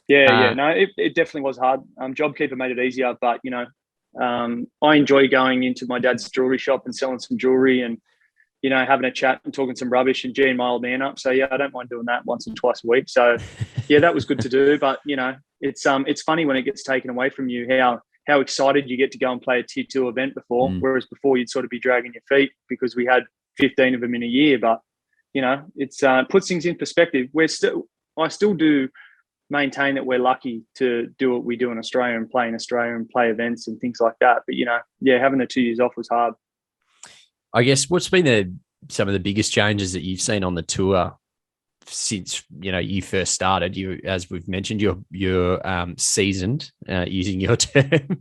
[SPEAKER 6] Yeah. No, it definitely was hard. JobKeeper made it easier, but, I enjoy going into my dad's jewelry shop and selling some jewelry and, having a chat and talking some rubbish and geeing my old man up. So, yeah, I don't mind doing that once or twice a week. So, yeah, that was good to do. But, it's funny when it gets taken away from you, how excited you get to go and play a tier 2 event before, whereas before you'd sort of be dragging your feet because we had 15 of them in a year. But, it's puts things in perspective. I still do maintain that we're lucky to do what we do in Australia and play in Australia and play events and things like that. But, having the 2 years off was hard.
[SPEAKER 5] I guess what's been some of the biggest changes that you've seen on the tour since, you first started? As we've mentioned, you're seasoned, using your term.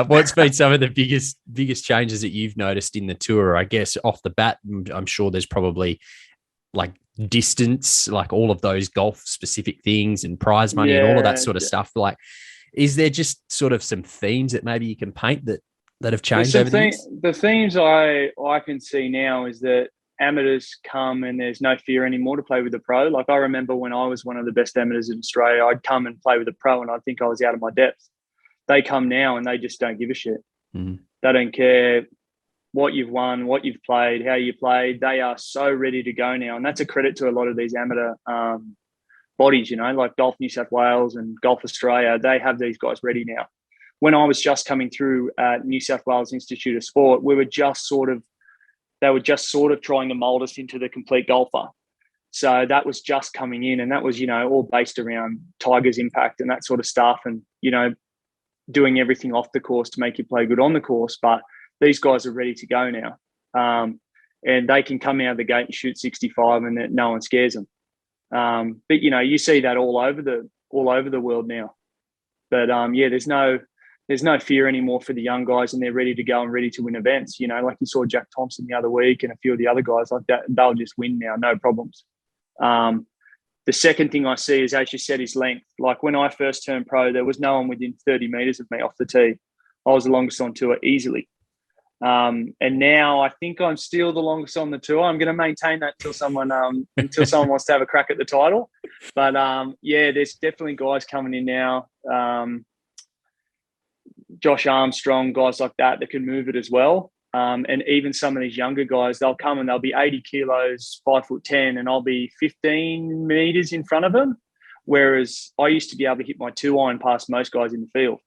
[SPEAKER 5] What's been some of the biggest changes that you've noticed in the tour? I guess off the bat, I'm sure there's probably like distance, like all of those golf specific things and prize money and all of that sort of stuff. Like, is there just sort of some themes that maybe you can paint that have changed over the years?
[SPEAKER 6] The themes I can see now is that amateurs come and there's no fear anymore to play with a pro. Like I remember when I was one of the best amateurs in Australia, I'd come and play with a pro and I'd think I was out of my depth. They come now and they just don't give a shit.
[SPEAKER 5] Mm.
[SPEAKER 6] They don't care what you've won, what you've played, how you played. They are so ready to go now. And that's a credit to a lot of these amateur bodies, like Golf New South Wales and Golf Australia. They have these guys ready now. When I was just coming through at New South Wales Institute of Sport, they were just sort of trying to mold us into the complete golfer. So that was just coming in, and that was, all based around Tighe's impact and that sort of stuff, and, doing everything off the course to make you play good on the course. But these guys are ready to go now. And they can come out of the gate and shoot 65 and no one scares them. But, you see that all over the world now. But, there's no fear anymore for the young guys, and they're ready to go and ready to win events. Like you saw Jack Thompson the other week and a few of the other guys like that, they'll just win now, no problems. The second thing I see is, as you said, is length. Like when I first turned pro, there was no one within 30 metres of me off the tee. I was the longest on tour easily. And now I think I'm still the longest on the tour. I'm going to maintain that until someone wants to have a crack at the title. But there's definitely guys coming in now. Josh Armstrong, guys like that can move it as well. And even some of these younger guys, they'll come and they'll be 80 kilos, 5'10", and I'll be 15 meters in front of them. Whereas I used to be able to hit my 2-iron past most guys in the field.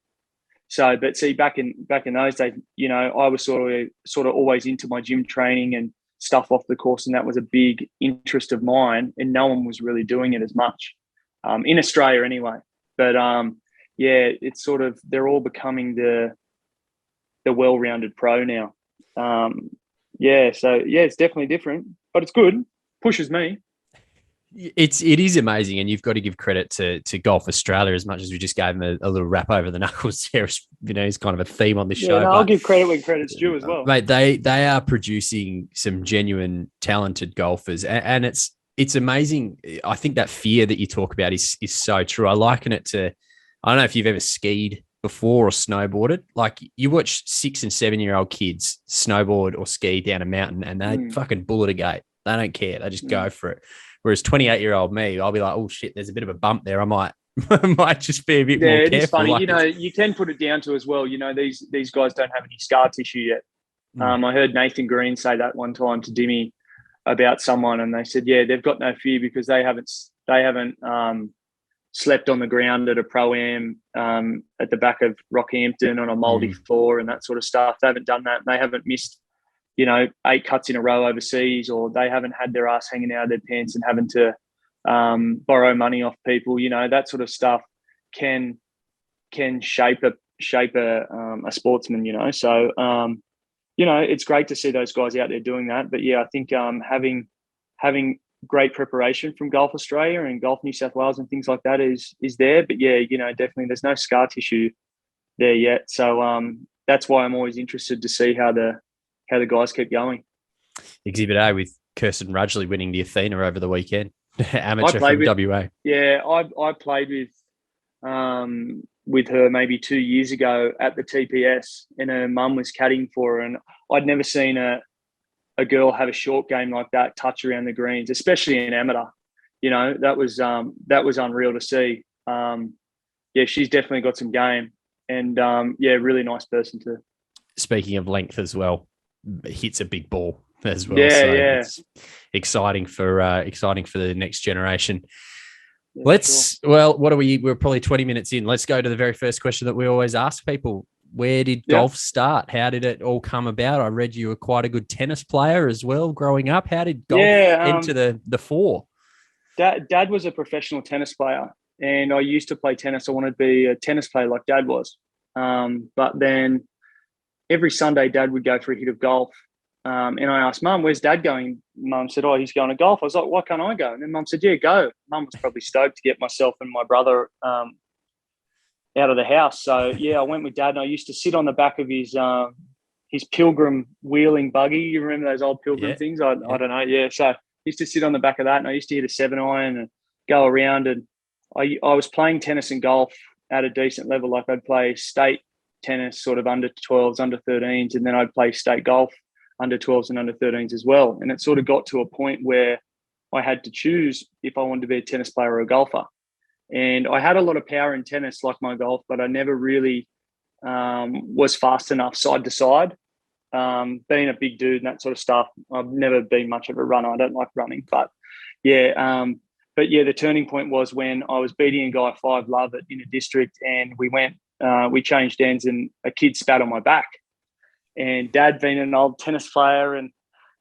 [SPEAKER 6] So, but see, back in those days, I was sort of always into my gym training and stuff off the course, and that was a big interest of mine. And no one was really doing it as much in Australia, anyway. But it's sort of, they're all becoming the well-rounded pro now. It's definitely different, but it's good. Pushes me.
[SPEAKER 5] It is amazing, and you've got to give credit to Golf Australia as much as we just gave them a little rap over the knuckles there. It's kind of a theme on this show.
[SPEAKER 6] I'll give credit when credit's due as well.
[SPEAKER 5] Mate, they are producing some genuine talented golfers, and it's amazing. I think that fear that you talk about is so true. I liken it to, I don't know if you've ever skied before or snowboarded. Like you watch 6 and 7-year-old kids snowboard or ski down a mountain and they fucking bullet a gate. They don't care. They just go for it. Whereas 28-year-old me, I'll be like, oh shit, there's a bit of a bump there. I might just be a bit more careful.
[SPEAKER 6] It's funny.
[SPEAKER 5] Like
[SPEAKER 6] You can put it down to as well, these guys don't have any scar tissue yet. I heard Nathan Green say that one time to Dimmy about someone, and they said, they've got no fear because they haven't slept on the ground at a pro-am at the back of Rockhampton on a mouldy floor and that sort of stuff. They haven't done that. They haven't missed, 8 cuts in a row overseas, or they haven't had their ass hanging out of their pants and having to borrow money off people. That sort of stuff can shape a sportsman. So it's great to see those guys out there doing that. But I think having great preparation from Golf Australia and Golf New South Wales and things like that is there. But definitely there's no scar tissue there yet. So that's why I'm always interested to see how the guys keep going.
[SPEAKER 5] Exhibit A with Kirsten Rudgley winning the Athena over the weekend. Amateur from WA.
[SPEAKER 6] Yeah, I played with her maybe 2 years ago at the TPS, and her mum was caddying for her, and I'd never seen a girl have a short game like that, touch around the greens, especially an amateur. That was unreal to see. She's definitely got some game, and really nice person too.
[SPEAKER 5] Speaking of length as well, hits a big ball as well. It's exciting for the next generation. What are we? We're probably 20 minutes in. Let's go to the very first question that we always ask people. Where did golf start? How did it all come about? I read you were quite a good tennis player as well growing up. How did golf enter the fore?
[SPEAKER 6] Dad was a professional tennis player, and I used to play tennis. I wanted to be a tennis player like Dad was. But then every Sunday, Dad would go for a hit of golf. And I asked Mum, where's Dad going? Mum said, oh, he's going to golf. I was like, why can't I go? And then Mum said, yeah, go. Mum was probably stoked to get myself and my brother out of the house. So, I went with Dad, and I used to sit on the back of his Pilgrim wheeling buggy. You remember those old Pilgrim things? I don't know. Yeah. So I used to sit on the back of that, and I used to hit a 7-iron and go around. And I was playing tennis and golf at a decent level. Like I'd play state tennis, sort of under 12s, under 13s, and then I'd play state golf under 12s and under 13s as well. And it sort of got to a point where I had to choose if I wanted to be a tennis player or a golfer. And I had a lot of power in tennis, like my golf, but I never really was fast enough side to side. Being a big dude and that sort of stuff, I've never been much of a runner. I don't like running, but the turning point was when I was beating a guy 5-love in a district, and we changed ends, and a kid spat on my back. And Dad, being an old tennis player and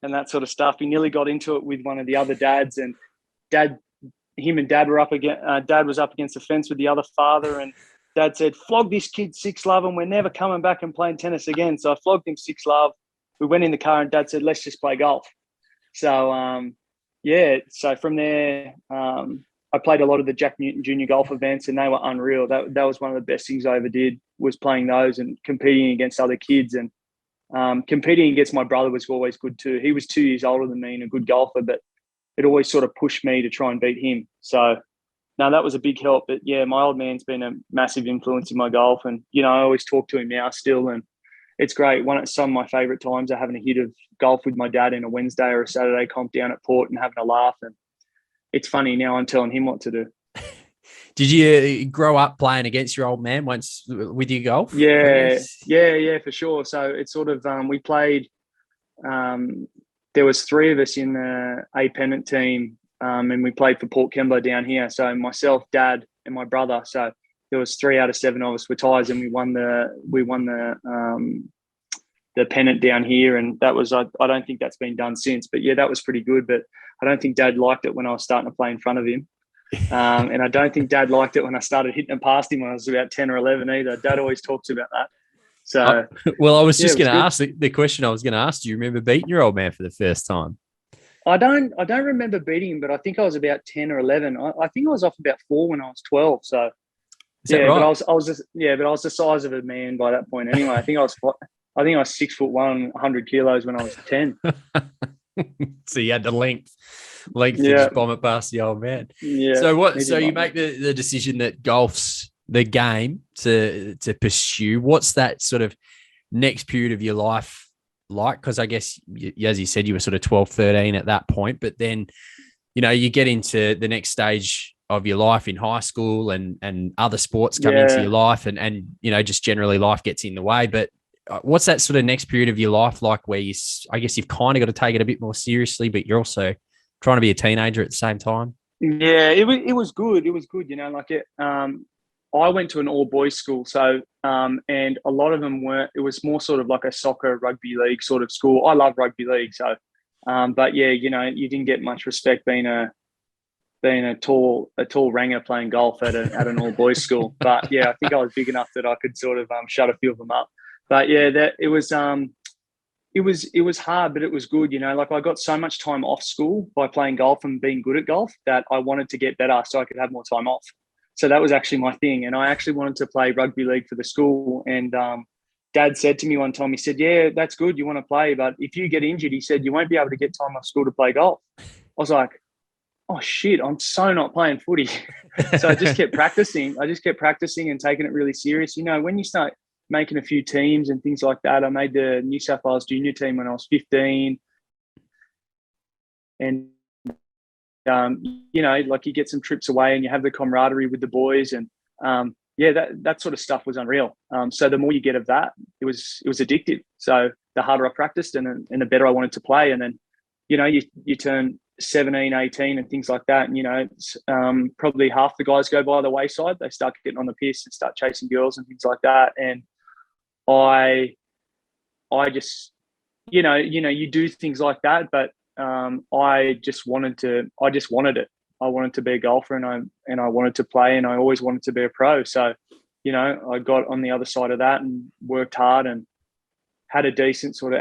[SPEAKER 6] that sort of stuff, he nearly got into it with one of the other dads, and Dad were up against. Dad was up against the fence with the other father, and Dad said, "Flog this kid 6-love, and we're never coming back and playing tennis again." So I flogged him 6-love. We went in the car, and Dad said, "Let's just play golf." So so from there, I played a lot of the Jack Newton Junior golf events, and they were unreal. That was one of the best things I ever did, was playing those and competing against other kids. And competing against my brother was always good too. He was 2 years older than me and a good golfer, but it always sort of pushed me to try and beat him. So no, that was a big help. But yeah, my old man's been a massive influence in my golf, and I always talk to him now still, and it's great. Some of my favourite times are having a hit of golf with my dad in a Wednesday or a Saturday comp down at Port and having a laugh. And it's funny now, I'm telling him what to do.
[SPEAKER 5] Did you grow up playing against your old man once with your golf?
[SPEAKER 6] Yeah, for sure. So it's sort of we played. There was 3 of us in the A pennant team, and we played for Port Kembla down here. So myself, Dad, and my brother. So there was 3 out of 7 of us were ties, and we won the pennant down here. And that was I don't think that's been done since. But yeah, that was pretty good. But I don't think Dad liked it when I was starting to play in front of him. And I don't think Dad liked it when I started hitting it past him when I was about 10 or 11 either. Dad always talks about that. So,
[SPEAKER 5] I was just going to ask the question I was going to ask. Do you remember beating your old man for the first time?
[SPEAKER 6] I don't remember beating him, but I think I was about 10 or 11. I think I was off about 4 when I was 12. So,
[SPEAKER 5] right?
[SPEAKER 6] But I was the size of a man by that point anyway. I think I was 6'1", 100 kilos when I was 10.
[SPEAKER 5] So you had the length to just bomb it past the old man.
[SPEAKER 6] Yeah.
[SPEAKER 5] So you make the decision that golf's the game to pursue. What's that sort of next period of your life like? Because I guess, as you said, you were sort of 12, 13 at that point, but then, you get into the next stage of your life in high school and other sports come into your life and just generally life gets in the way. But what's that sort of next period of your life like where I guess you've kind of got to take it a bit more seriously, but you're also trying to be a teenager at the same time?
[SPEAKER 6] Yeah, it was good. It was good, I went to an all-boys school, so and a lot of them weren't. It was more sort of like a soccer, rugby league sort of school. I love rugby league, so but yeah, you didn't get much respect being a tall ranger playing golf at an all-boys school. But yeah, I think I was big enough that I could sort of shut a few of them up. But yeah, it was hard, but it was good. I got so much time off school by playing golf and being good at golf that I wanted to get better so I could have more time off. So that was actually my thing. And I actually wanted to play rugby league for the school. And Dad said to me one time, he said, "Yeah, that's good. You want to play, but if you get injured," he said, "you won't be able to get time off school to play golf." I was like, "Oh shit, I'm so not playing footy." So I just kept practicing. And taking it really serious. When you start making a few teams and things like that, I made the New South Wales junior team when I was 15. And, you get some trips away and you have the camaraderie with the boys. And, that sort of stuff was unreal. So the more you get of that, it was addictive. So the harder I practiced and the better I wanted to play. And then, you turn 17, 18 and things like that. And, probably half the guys go by the wayside. They start getting on the piss and start chasing girls and things like that. And I just, you do things like that, but I just wanted it. I wanted to be a golfer and I wanted to play and I always wanted to be a pro. So, I got on the other side of that and worked hard and had a decent sort of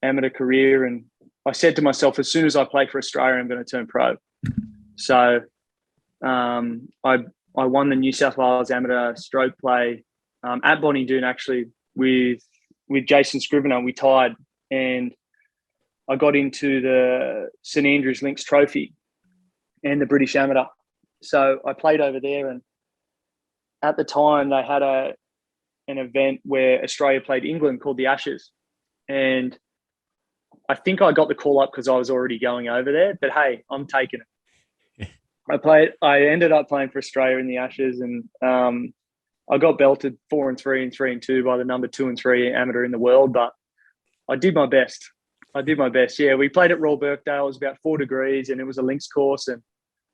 [SPEAKER 6] amateur career. And I said to myself, as soon as I play for Australia, I'm going to turn pro. So I won the New South Wales amateur stroke play at Bonnie Doon actually with Jason Scrivener. We tied and I got into the St Andrews Links Trophy and the British Amateur. So I played over there, and at the time they had an event where Australia played England called the Ashes. And I think I got the call up because I was already going over there. But hey, I'm taking it. I ended up playing for Australia in the Ashes, and I got belted 4-3 and 3-2 by the number 2 and 3 amateur in the world. But I did my best. Yeah, we played at Royal Birkdale. It was about 4 degrees, and it was a links course. And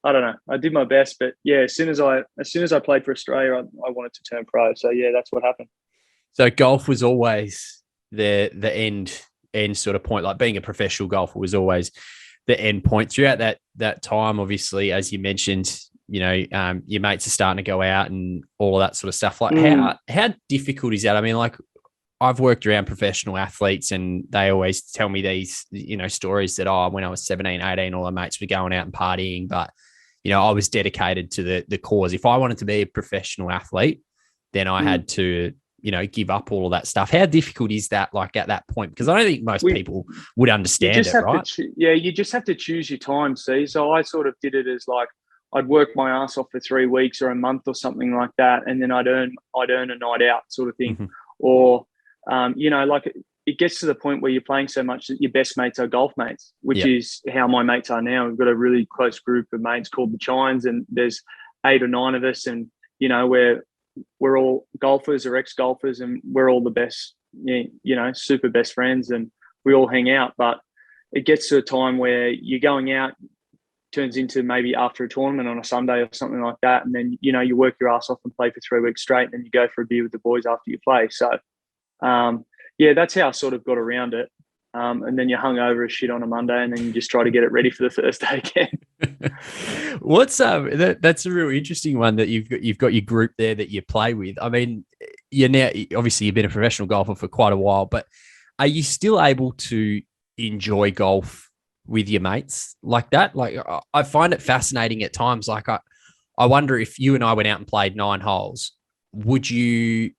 [SPEAKER 6] I don't know. I did my best, but yeah, as soon as I played for Australia, I wanted to turn pro. So yeah, that's what happened.
[SPEAKER 5] So golf was always the end sort of point. Like being a professional golfer was always the end point. Throughout that time, obviously, as you mentioned, your mates are starting to go out and all of that sort of stuff. Like how difficult is that? I mean, like I've worked around professional athletes and they always tell me these, stories that, when I was 17, 18, all my mates were going out and partying, but I was dedicated to the cause. If I wanted to be a professional athlete, then I had to, give up all of that stuff. How difficult is that, like at that point? Because I don't think most people would understand it, right?
[SPEAKER 6] You just have to choose your time, see? So I sort of did it as like, I'd work my ass off for 3 weeks or a month or something like that. And then I'd earn a night out sort of thing.
[SPEAKER 5] Mm-hmm.
[SPEAKER 6] Or, like it gets to the point where you're playing so much that your best mates are golf mates, which is how my mates are now. We've got a really close group of mates called the Chines, and there's 8 or 9 of us. And, we're all golfers or ex-golfers, and we're all the best, super best friends, and we all hang out. But it gets to a time where you're going out, turns into maybe after a tournament on a Sunday or something like that. And then, you work your ass off and play for 3 weeks straight, and then you go for a beer with the boys after you play. So, that's how I sort of got around it. And then you're hungover as shit on a Monday, and then you just try to get it ready for the Thursday again.
[SPEAKER 5] What's that's a real interesting one that you've got your group there that you play with. I mean, you've been a professional golfer for quite a while, but are you still able to enjoy golf with your mates like that? Like I find it fascinating at times. Like I wonder if you and I went out and played 9 holes, would you?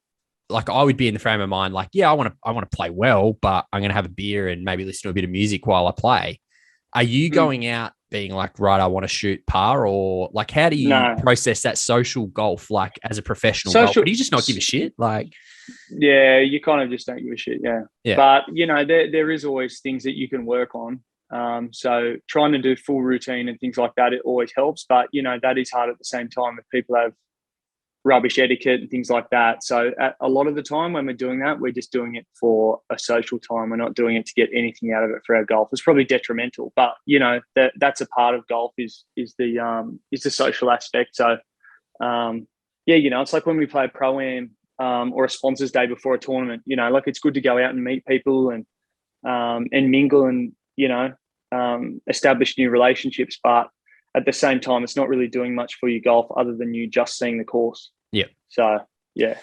[SPEAKER 5] Like I would be in the frame of mind, like, yeah, I want to play well, but I'm going to have a beer and maybe listen to a bit of music while I play. Are you going out being like, right, I want to shoot par, or like, how do you process that social golf, like as a professional golfer? Do you just not give a shit? Like,
[SPEAKER 6] yeah, you kind of just don't give a shit. Yeah. But there is always things that you can work on. So trying to do full routine and things like that, it always helps. But, that is hard at the same time if people have rubbish etiquette and things like that. So a lot of the time when we're doing that, we're just doing it for a social time. We're not doing it to get anything out of it for our golf. It's probably detrimental, but that's a part of golf is the social aspect. So it's like when we play a pro-am or a sponsors day before a tournament, like it's good to go out and meet people and mingle and establish new relationships, but at the same time, it's not really doing much for your golf other than you just seeing the course.
[SPEAKER 5] Yeah.
[SPEAKER 6] So, yeah.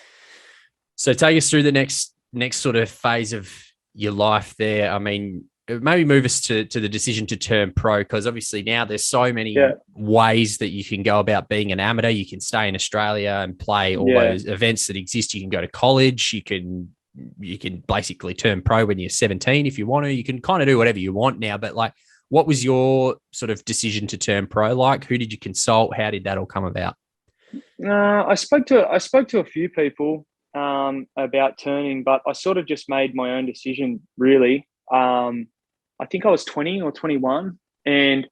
[SPEAKER 5] So take us through the next sort of phase of your life there. I mean, maybe move us to the decision to turn pro, because obviously now there's so many ways that you can go about being an amateur. You can stay in Australia and play all those events that exist. You can go to college. You can basically turn pro when you're 17 if you want to. You can kind of do whatever you want now, but like, what was your sort of decision to turn pro like? Who did you consult? How did that all come about?
[SPEAKER 6] I spoke to a few people about turning, but I sort of just made my own decision, really. I think I was 20 or 21, and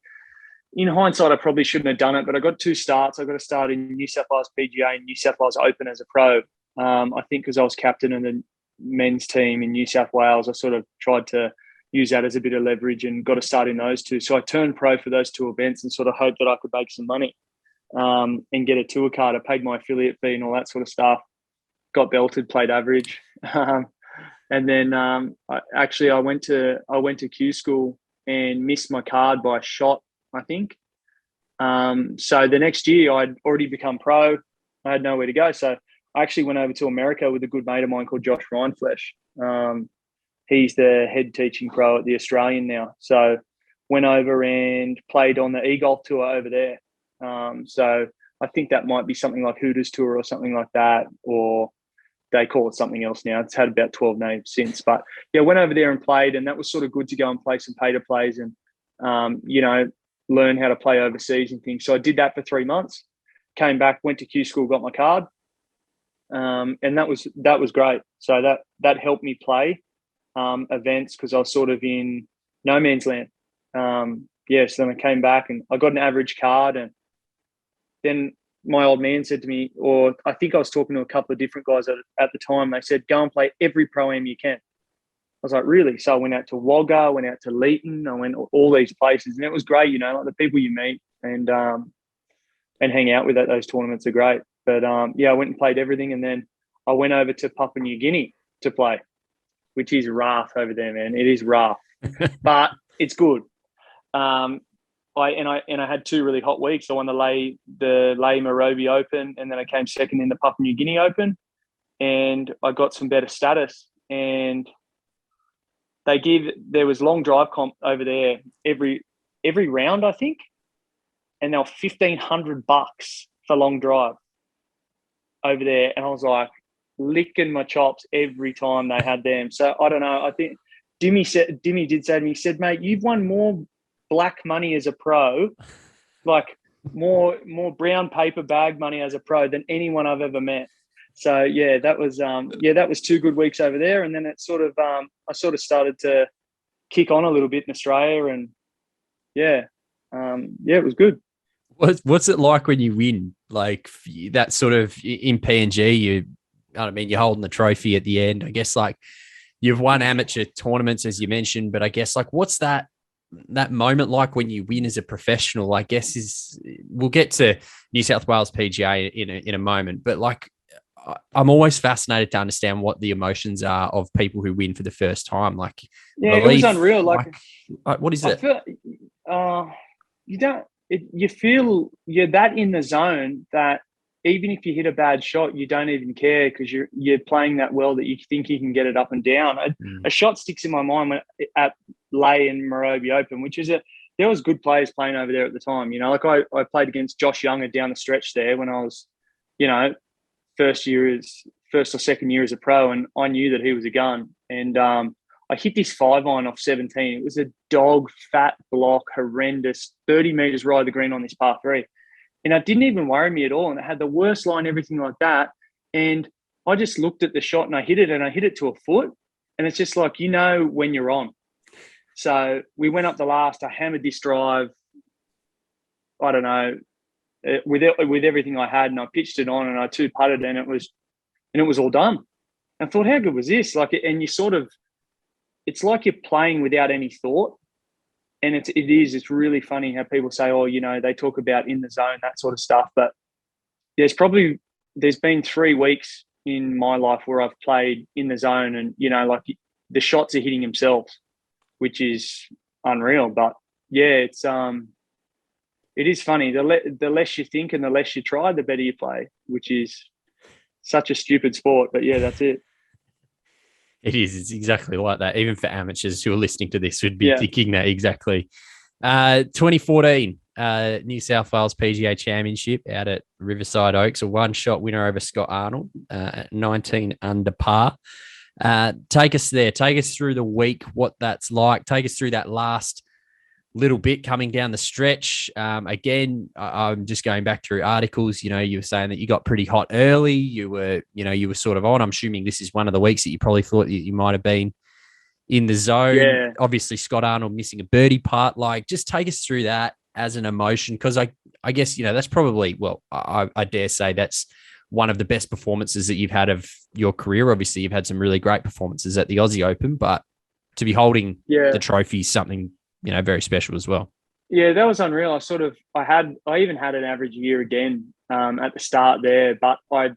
[SPEAKER 6] in hindsight, I probably shouldn't have done it, but I got 2 starts. I got a start in New South Wales PGA and New South Wales Open as a pro. I think because I was captain of the men's team in New South Wales, I sort of tried to use that as a bit of leverage and got a start in those 2. So I turned pro for those 2 events and sort of hoped that I could make some money and get a tour card. I paid my affiliate fee and all that sort of stuff. Got belted, played average. And then I went to Q school and missed my card by a shot, I think. So the next year I'd already become pro. I had nowhere to go. So I actually went over to America with a good mate of mine called Josh Rindflesh. He's the head teaching pro at the Australian now. So went over and played on the e-golf tour over there. So I think that might be something like Hooters Tour or something like that, or they call it something else now. It's had about 12 names since. But, yeah, went over there and played, and that was sort of good to go and play some pay-to-plays and, learn how to play overseas and things. So I did that for 3 months, came back, went to Q school, got my card, and that was great. So that helped me play events because I was sort of in no man's land. So then I came back and I got an average card, and then my old man said to me, or I think I was talking to a couple of different guys at the time. They said, go and play every pro-am you can. I was like, really? So I went out to Wagga, went out to Leeton, I went all these places, and it was great. You know, like the people you meet and hang out with at those tournaments are great. But I went and played everything, and then I went over to Papua New Guinea to play, which is rough over there, man. It is rough, but it's good. I had 2 really hot weeks. I won the Lae Morobe Open, and then I came second in the Papua New Guinea Open, and I got some better status. And there was long drive comp over there every round, I think, and they were $1,500 for long drive over there, and I was like licking my chops every time they had them. So I don't know. I think Dimmy did say to me, he said, mate, you've won more black money as a pro, like more brown paper bag money as a pro than anyone I've ever met. So yeah, that was 2 good weeks over there, and then it sort of I sort of started to kick on a little bit in Australia, and it was good.
[SPEAKER 5] What's it like when you win? Like that sort of in PNG, you're holding the trophy at the end. I guess like you've won amateur tournaments, as you mentioned, but I guess like what's that moment like when you win as a professional? I guess we'll get to New South Wales PGA in a moment, but like I'm always fascinated to understand what the emotions are of people who win for the first time. Like, relief,
[SPEAKER 6] it was unreal. Like
[SPEAKER 5] what is it?
[SPEAKER 6] You feel you're that in the zone that even if you hit a bad shot, you don't even care because you're playing that well that you think you can get it up and down. A shot sticks in my mind at Lae and Morobe Open, which is there was good players playing over there at the time. You know, like I played against Josh Younger down the stretch there when I was, you know, first or second year as a pro, and I knew that he was a gun. And I hit this 5-iron off 17. It was a dog fat block, horrendous, 30 meters right of the green on this par 3. And it didn't even worry me at all. And it had the worst line, everything like that. And I just looked at the shot and I hit it to a foot. And it's just like, you know, when you're on. So we went up the last, I hammered this drive, I don't know, with everything I had, and I pitched it on and I 2-putted, and it was all done. And I thought, how good was this? Like, and you sort of, it's like you're playing without any thought. And it's really funny how people say, oh, you know, they talk about in the zone, that sort of stuff. But there's been 3 weeks in my life where I've played in the zone, and, you know, like the shots are hitting themselves, which is unreal. But yeah, it is funny. The less you think and the less you try, the better you play, which is such a stupid sport. But yeah, that's it.
[SPEAKER 5] It is. It's exactly like that. Even for amateurs who are listening to this would be thinking that exactly. 2014 New South Wales PGA Championship out at Riverside Oaks, a 1-shot winner over Scott Arnold, 19 under par. Take us there. Take us through the week, what that's like. Take us through that last little bit coming down the stretch. Again, I'm just going back through articles. You know, you were saying that you got pretty hot early. You were sort of on. I'm assuming this is one of the weeks that you probably thought you might have been in the zone.
[SPEAKER 6] Yeah.
[SPEAKER 5] Obviously, Scott Arnold missing a birdie putt. Like, just take us through that as an emotion, because I guess, you know, that's probably, well, I dare say that's one of the best performances that you've had of your career. Obviously, you've had some really great performances at the Aussie Open, but to be holding the trophy is something, you know, very special as well.
[SPEAKER 6] Yeah, that was unreal. I even had an average year again at the start there, but I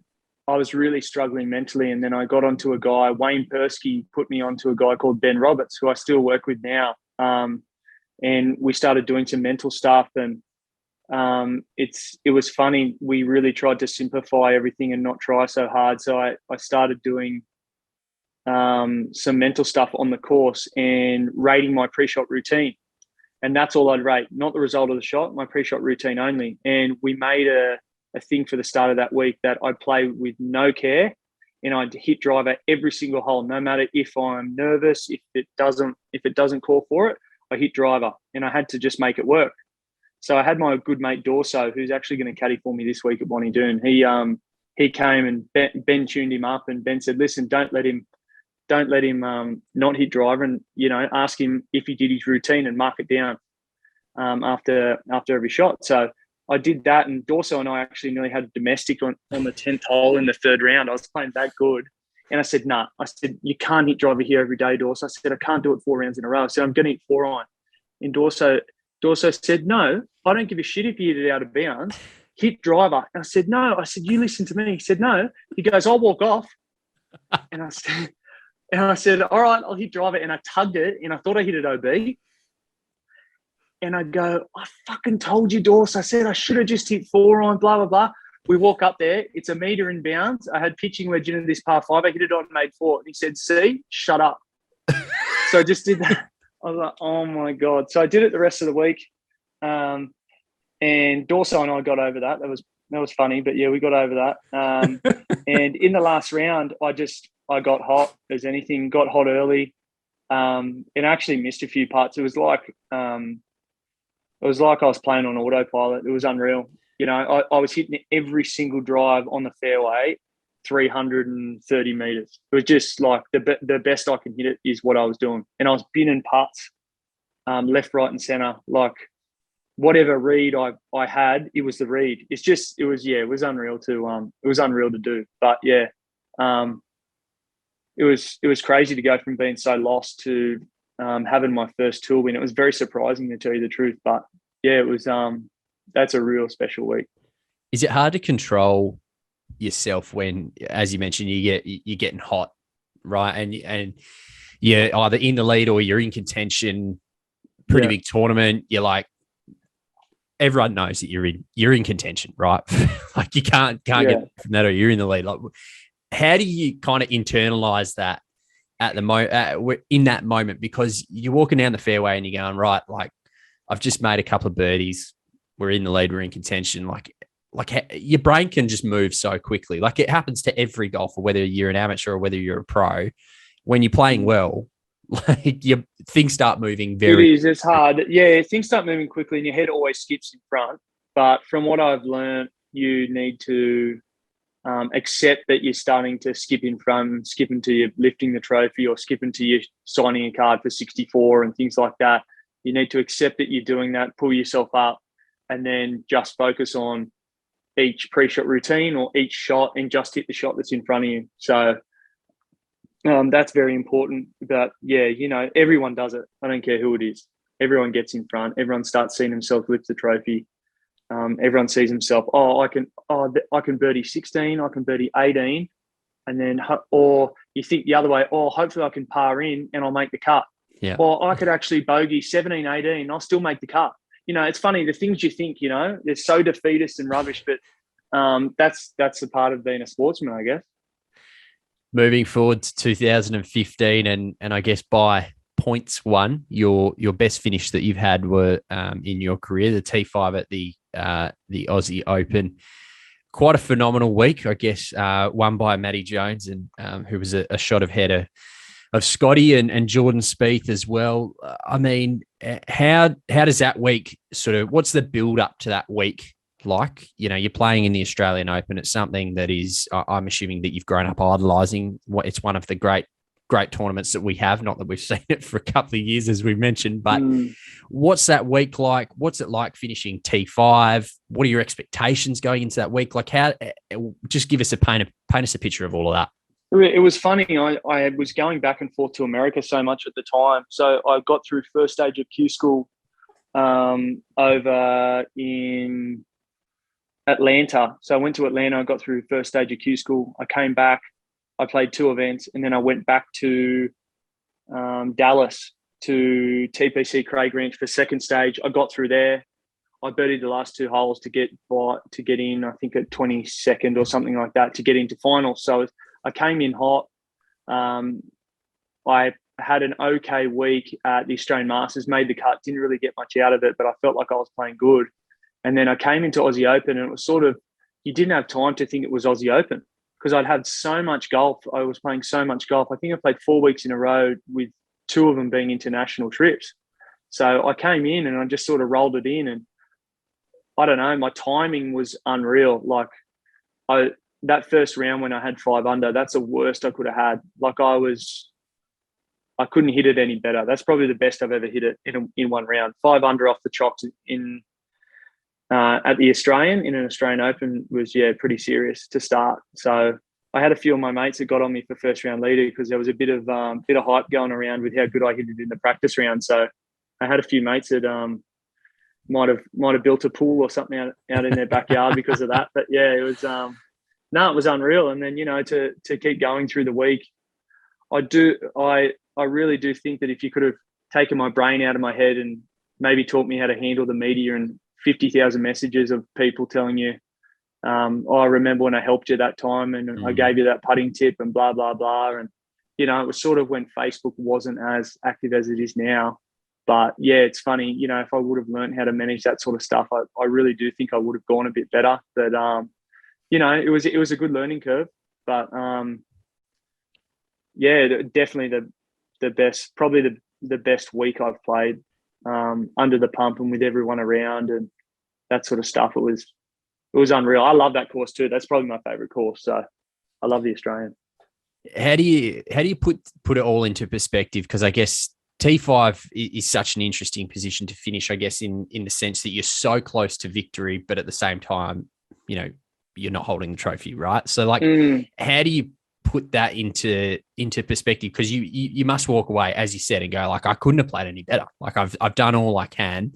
[SPEAKER 6] was really struggling mentally. And then I got onto a guy, Wayne Persky put me onto a guy called Ben Roberts, who I still work with now. And we started doing some mental stuff, and it was funny. We really tried to simplify everything and not try so hard. So I started doing some mental stuff on the course and rating my pre-shot routine. And that's all I'd rate, not the result of the shot, my pre-shot routine only. And we made a thing for the start of that week that I play with no care, and I'd hit driver every single hole, no matter if I'm nervous, if it doesn't call for it, I hit driver, and I had to just make it work. So I had my good mate Dorso, who's actually going to caddy for me this week at Bonnie Doon. He came and Ben tuned him up, and Ben said, listen, don't let him don't let him not hit driver, and ask him if he did his routine and mark it down after every shot. So I did that, and Dorso and I actually nearly had a domestic on the 10th hole in the third round. I was playing that good. And I said, nah. I said, you can't hit driver here every day, Dorso. I said, I can't do it 4 rounds in a row. I said, I'm going to hit 4 iron. And Dorso said, no, I don't give a shit if you hit it out of bounds. Hit driver. And I said, no. I said, you listen to me. He said, no. He goes, I'll walk off. And I said, all right, I'll hit driver. And I tugged it, and I thought I hit it OB. And I go, I fucking told you, Dorso. I said I should have just hit 4 iron, blah, blah, blah. We walk up there. It's a metre in bounds. I had pitching wedge into this par 5. I hit it on, made 4. And he said, see, shut up. So I just did that. I was like, oh, my God. So I did it the rest of the week. And Dorso and I got over that. That was funny. But, yeah, we got over that. And in the last round, I got hot as anything, got hot early, and actually missed a few putts. It was like I was playing on autopilot. It was unreal. I was hitting every single drive on the fairway, 330 meters. It was just like the best I can hit it is what I was doing. And I was binning putts, left, right, and center. Like whatever read I had, it was the read. It was unreal to do. But yeah, it was crazy to go from being so lost to having my first tour win. It was very surprising, to tell you the truth. But yeah, it was. That's a real special week.
[SPEAKER 5] Is it hard to control yourself when, as you mentioned, you're getting hot, right? And you're either in the lead or you're in contention, pretty big tournament. You're like, everyone knows that you're in contention, right? Like you can't get from that, or you're in the lead. Like, how do you kind of internalize that in that moment? Because you're walking down the fairway and you're going, right, like I've just made a couple of birdies. We're in the lead. We're in contention. Like your brain can just move so quickly. Like it happens to every golfer, whether you're an amateur or whether you're a pro. When you're playing well, like things start moving very.
[SPEAKER 6] It is. It's hard. Yeah, things start moving quickly, and your head always skips in front. But from what I've learned, you need to accept that you're starting to skip in front, skip into you lifting the trophy, or skip into you signing a card for 64 and things like that. You need to accept that you're doing that, pull yourself up, and then just focus on each pre-shot routine or each shot and just hit the shot that's in front of you. So that's very important. But yeah, everyone does it. I don't care who it is. Everyone gets in front. Everyone starts seeing themselves lift the trophy. Everyone sees himself, I can birdie 16, I can birdie 18. And then, or you think the other way, hopefully I can par in and I'll make the cut.
[SPEAKER 5] Yeah.
[SPEAKER 6] Or I could actually bogey 17, 18, I'll still make the cut. It's funny, the things you think, they're so defeatist and rubbish, but that's the part of being a sportsman, I guess.
[SPEAKER 5] Moving forward to 2015, and I guess by points won, your best finish that you've had were in your career, the T5 at the Aussie Open. Quite a phenomenal week, I guess, won by Matty Jones, and who was a shot ahead of Scotty and Jordan Spieth as well. I mean, how does that week what's the build up to that week like? You're playing in the Australian Open. It's something that is, I'm assuming that you've grown up idolising. It's one of the great tournaments that we have, not that we've seen it for a couple of years, as we mentioned, but what's that week like? What's it like finishing T5? What are your expectations going into that week? Like just give us paint us a picture of all of that.
[SPEAKER 6] It was funny. I was going back and forth to America so much at the time. So I got through first stage of Q school over in Atlanta. So I went to Atlanta. I got through first stage of Q school. I came back. I played 2 events, and then I went back to Dallas to TPC Craig Ranch for second stage. I got through there. I birdied the last 2 holes to get in, I think at 22nd or something like that, to get into finals. So I came in hot. I had an okay week at the Australian Masters, made the cut, didn't really get much out of it, but I felt like I was playing good. And then I came into Aussie Open, and it was you didn't have time to think it was Aussie Open, because I'd had so much golf. I was playing so much golf. I think I played 4 weeks in a row, with 2 of them being international trips. So I came in and I just sort of rolled it in, and I don't know, my timing was unreal. Like that first round when I had 5 under, that's the worst I could have had. Like I was I couldn't hit it any better. That's probably the best I've ever hit it in one round. 5 under off the chocks in at the Australian in an Australian Open was pretty serious to start. So I had a few of my mates that got on me for first round leader because there was a bit of hype going around with how good I hit it in the practice round. So I had a few mates that might have built a pool or something out in their backyard because of that. But yeah, it was it was unreal. And then to keep going through the week, I really do think that if you could have taken my brain out of my head and maybe taught me how to handle the media and 50,000 messages of people telling you, I remember when I helped you that time and I gave you that putting tip and blah, blah, blah. And, it was sort of when Facebook wasn't as active as it is now. But yeah, it's funny, if I would have learned how to manage that sort of stuff, I really do think I would have gone a bit better. But, it was a good learning curve. But definitely the best, probably the best week I've played under the pump and with everyone around and that sort of stuff. It was unreal. I love that course too. That's probably my favorite course. So I love the Australian.
[SPEAKER 5] How do you put it all into perspective? Because I guess T5 is such an interesting position to finish, I guess, in the sense that you're so close to victory, but at the same time, you're not holding the trophy, right? So like, how do you put that into perspective? Because you must walk away, as you said, and go like, I couldn't have played any better. Like I've done all I can,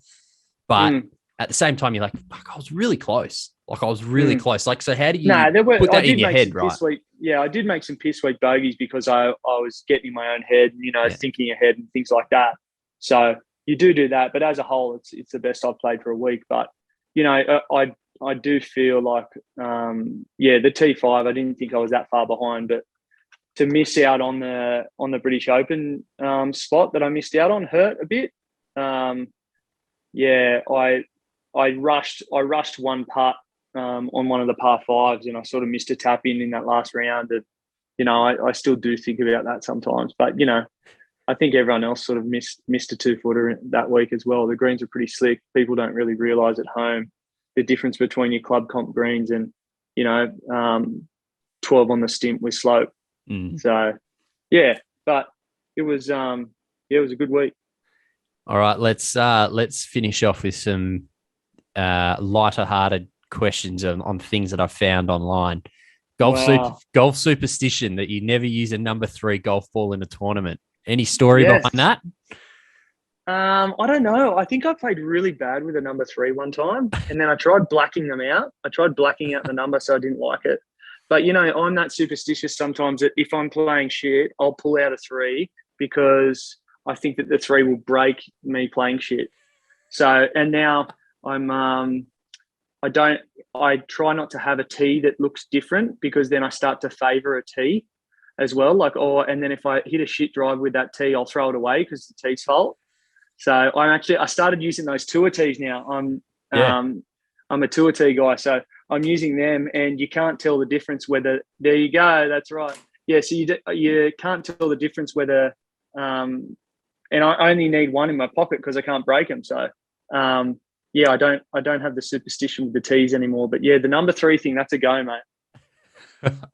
[SPEAKER 5] but at the same time, you're like, fuck, I was really close. Like I was really close. Like, so how do you put that in your head, right?
[SPEAKER 6] I did make some piss weak bogeys because I was getting in my own head, thinking ahead and things like that. So you do that, but as a whole, it's the best I've played for a week. But I do feel like the T5, I didn't think I was that far behind, but to miss out on the British Open spot that I missed out on hurt a bit. I rushed one putt on one of the par fives, and I sort of missed a tap in that last round. And I still do think about that sometimes. But I think everyone else sort of missed a 2-footer that week as well. The greens are pretty slick. People don't really realise at home the difference between your club comp greens and 12 on the stimp with slope. So but it was it was a good week.
[SPEAKER 5] All right, let's finish off with some lighter-hearted questions on things that I've found online. Golf superstition that you never use a number 3 golf ball in a tournament. Any story behind that?
[SPEAKER 6] I don't know. I think I played really bad with a number 3 one time, and then I tried blacking them out. I tried blacking out the number, so I didn't like it. But I'm that superstitious sometimes that if I'm playing shit, I'll pull out a 3 because I think that the 3 will break me playing shit. So, and now I try not to have a tee that looks different because then I start to favour a tee as well. And then if I hit a shit drive with that tee, I'll throw it away because the tee's fault. So I started using those tour tees now. I'm a tour tee guy, so I'm using them, and you can't tell the difference whether. There you go. That's right. Yeah. So you can't tell the difference whether. And I only need one in my pocket because I can't break them. So I don't have the superstition with the tees anymore. But yeah, the number 3 thing, that's a go, mate.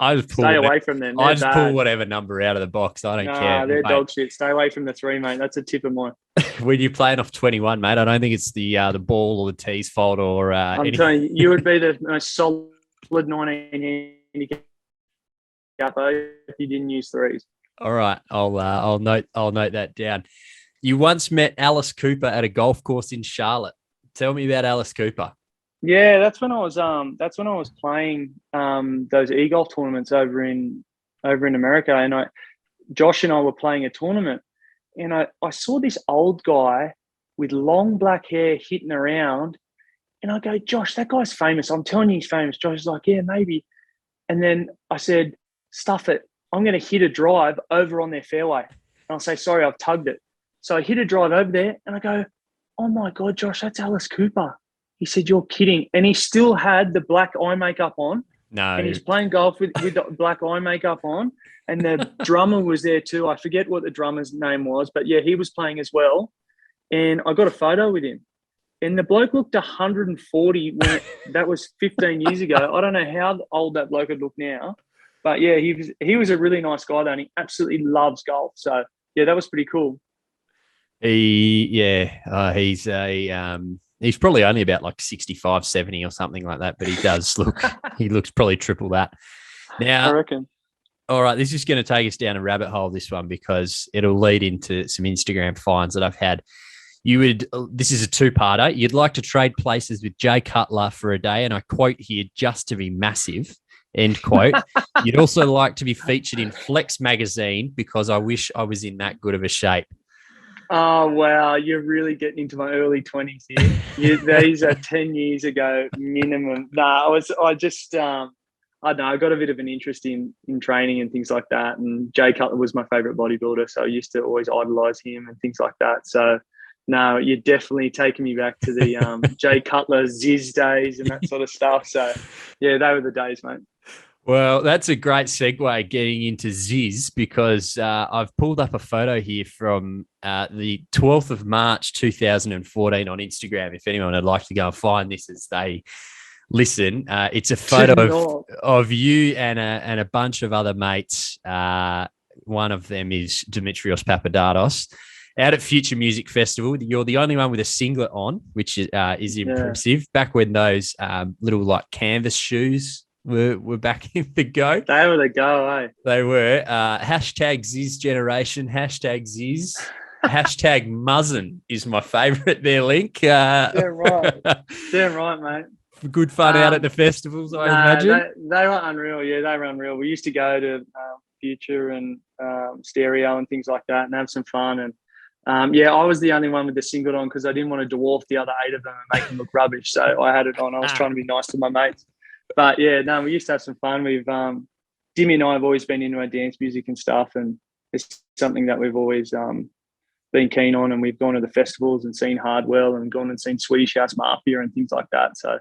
[SPEAKER 5] I just
[SPEAKER 6] stay away from them.
[SPEAKER 5] I just pull whatever number out of the box. I don't care.
[SPEAKER 6] They're dog shit. Stay away from the 3, mate. That's a tip of mine.
[SPEAKER 5] When you're playing off 21, mate, I don't think it's the ball or the tee's fault or
[SPEAKER 6] I'm telling you, you would be the most solid 19 handicap if you didn't use 3s.
[SPEAKER 5] All right, I'll note that down. You once met Alice Cooper at a golf course in Charlotte. Tell me about Alice Cooper.
[SPEAKER 6] Yeah, that's when I was playing those e-golf tournaments over in America, and Josh and I were playing a tournament, and I saw this old guy with long black hair hitting around, and I go, Josh, that guy's famous. I'm telling you, he's famous. Josh is like, yeah, maybe. And then I said, stuff it. I'm going to hit a drive over on their fairway, and I'll say, sorry, I've tugged it. So I hit a drive over there, and I go, oh my God, Josh, that's Alice Cooper. He said, you're kidding. And he still had the black eye makeup on.
[SPEAKER 5] No.
[SPEAKER 6] And he's playing golf with the black eye makeup on. And the drummer was there too. I forget what the drummer's name was, but yeah, he was playing as well. And I got a photo with him. And the bloke looked 140 when that was 15 years ago. I don't know how old that bloke would look now. But yeah, he was a really nice guy though, and he absolutely loves golf. So that was pretty cool.
[SPEAKER 5] He's probably only about like 65, 70 or something like that, but he does he looks probably triple that. Now,
[SPEAKER 6] I reckon.
[SPEAKER 5] All right, this is going to take us down a rabbit hole, this one, because it'll lead into some Instagram finds that I've had. This is a two-parter. You'd like to trade places with Jay Cutler for a day, and I quote here, just to be massive, end quote. You'd also like to be featured in Flex magazine because I wish I was in that good of a shape.
[SPEAKER 6] Oh, wow. You're really getting into my early 20s here. These are 10 years ago minimum. I don't know. I got a bit of an interest in training and things like that. And Jay Cutler was my favorite bodybuilder. So I used to always idolize him and things like that. So no, you're definitely taking me back to the Jay Cutler Ziz days and that sort of stuff. So yeah, they were the days, mate.
[SPEAKER 5] Well, that's a great segue getting into Ziz because I've pulled up a photo here from the 12th of March, 2014 on Instagram. If anyone would like to go and find this as they listen, it's a photo of you and a bunch of other mates. One of them is Dimitrios Papadakis out at Future Music Festival. You're the only one with a singlet on, which is impressive. Back when those little like canvas shoes were back in the go.
[SPEAKER 6] They were the go, eh?
[SPEAKER 5] They were. Hashtag Ziz generation. Hashtag Ziz. Hashtag Muzzin is my favourite there, Link.
[SPEAKER 6] Damn right. Damn right, mate.
[SPEAKER 5] Good fun out at the festivals, I imagine.
[SPEAKER 6] They were unreal. Yeah, they were unreal. We used to go to Future and Stereo and things like that and have some fun. And I was the only one with the singlet on because I didn't want to dwarf the other 8 of them and make them look rubbish. So I had it on. I was trying to be nice to my mates. But yeah, no, we used to have some fun. Dimmy and I have always been into our dance music and stuff, and it's something that we've always been keen on. And we've gone to the festivals and seen Hardwell and gone and seen Swedish House Mafia and things like that. So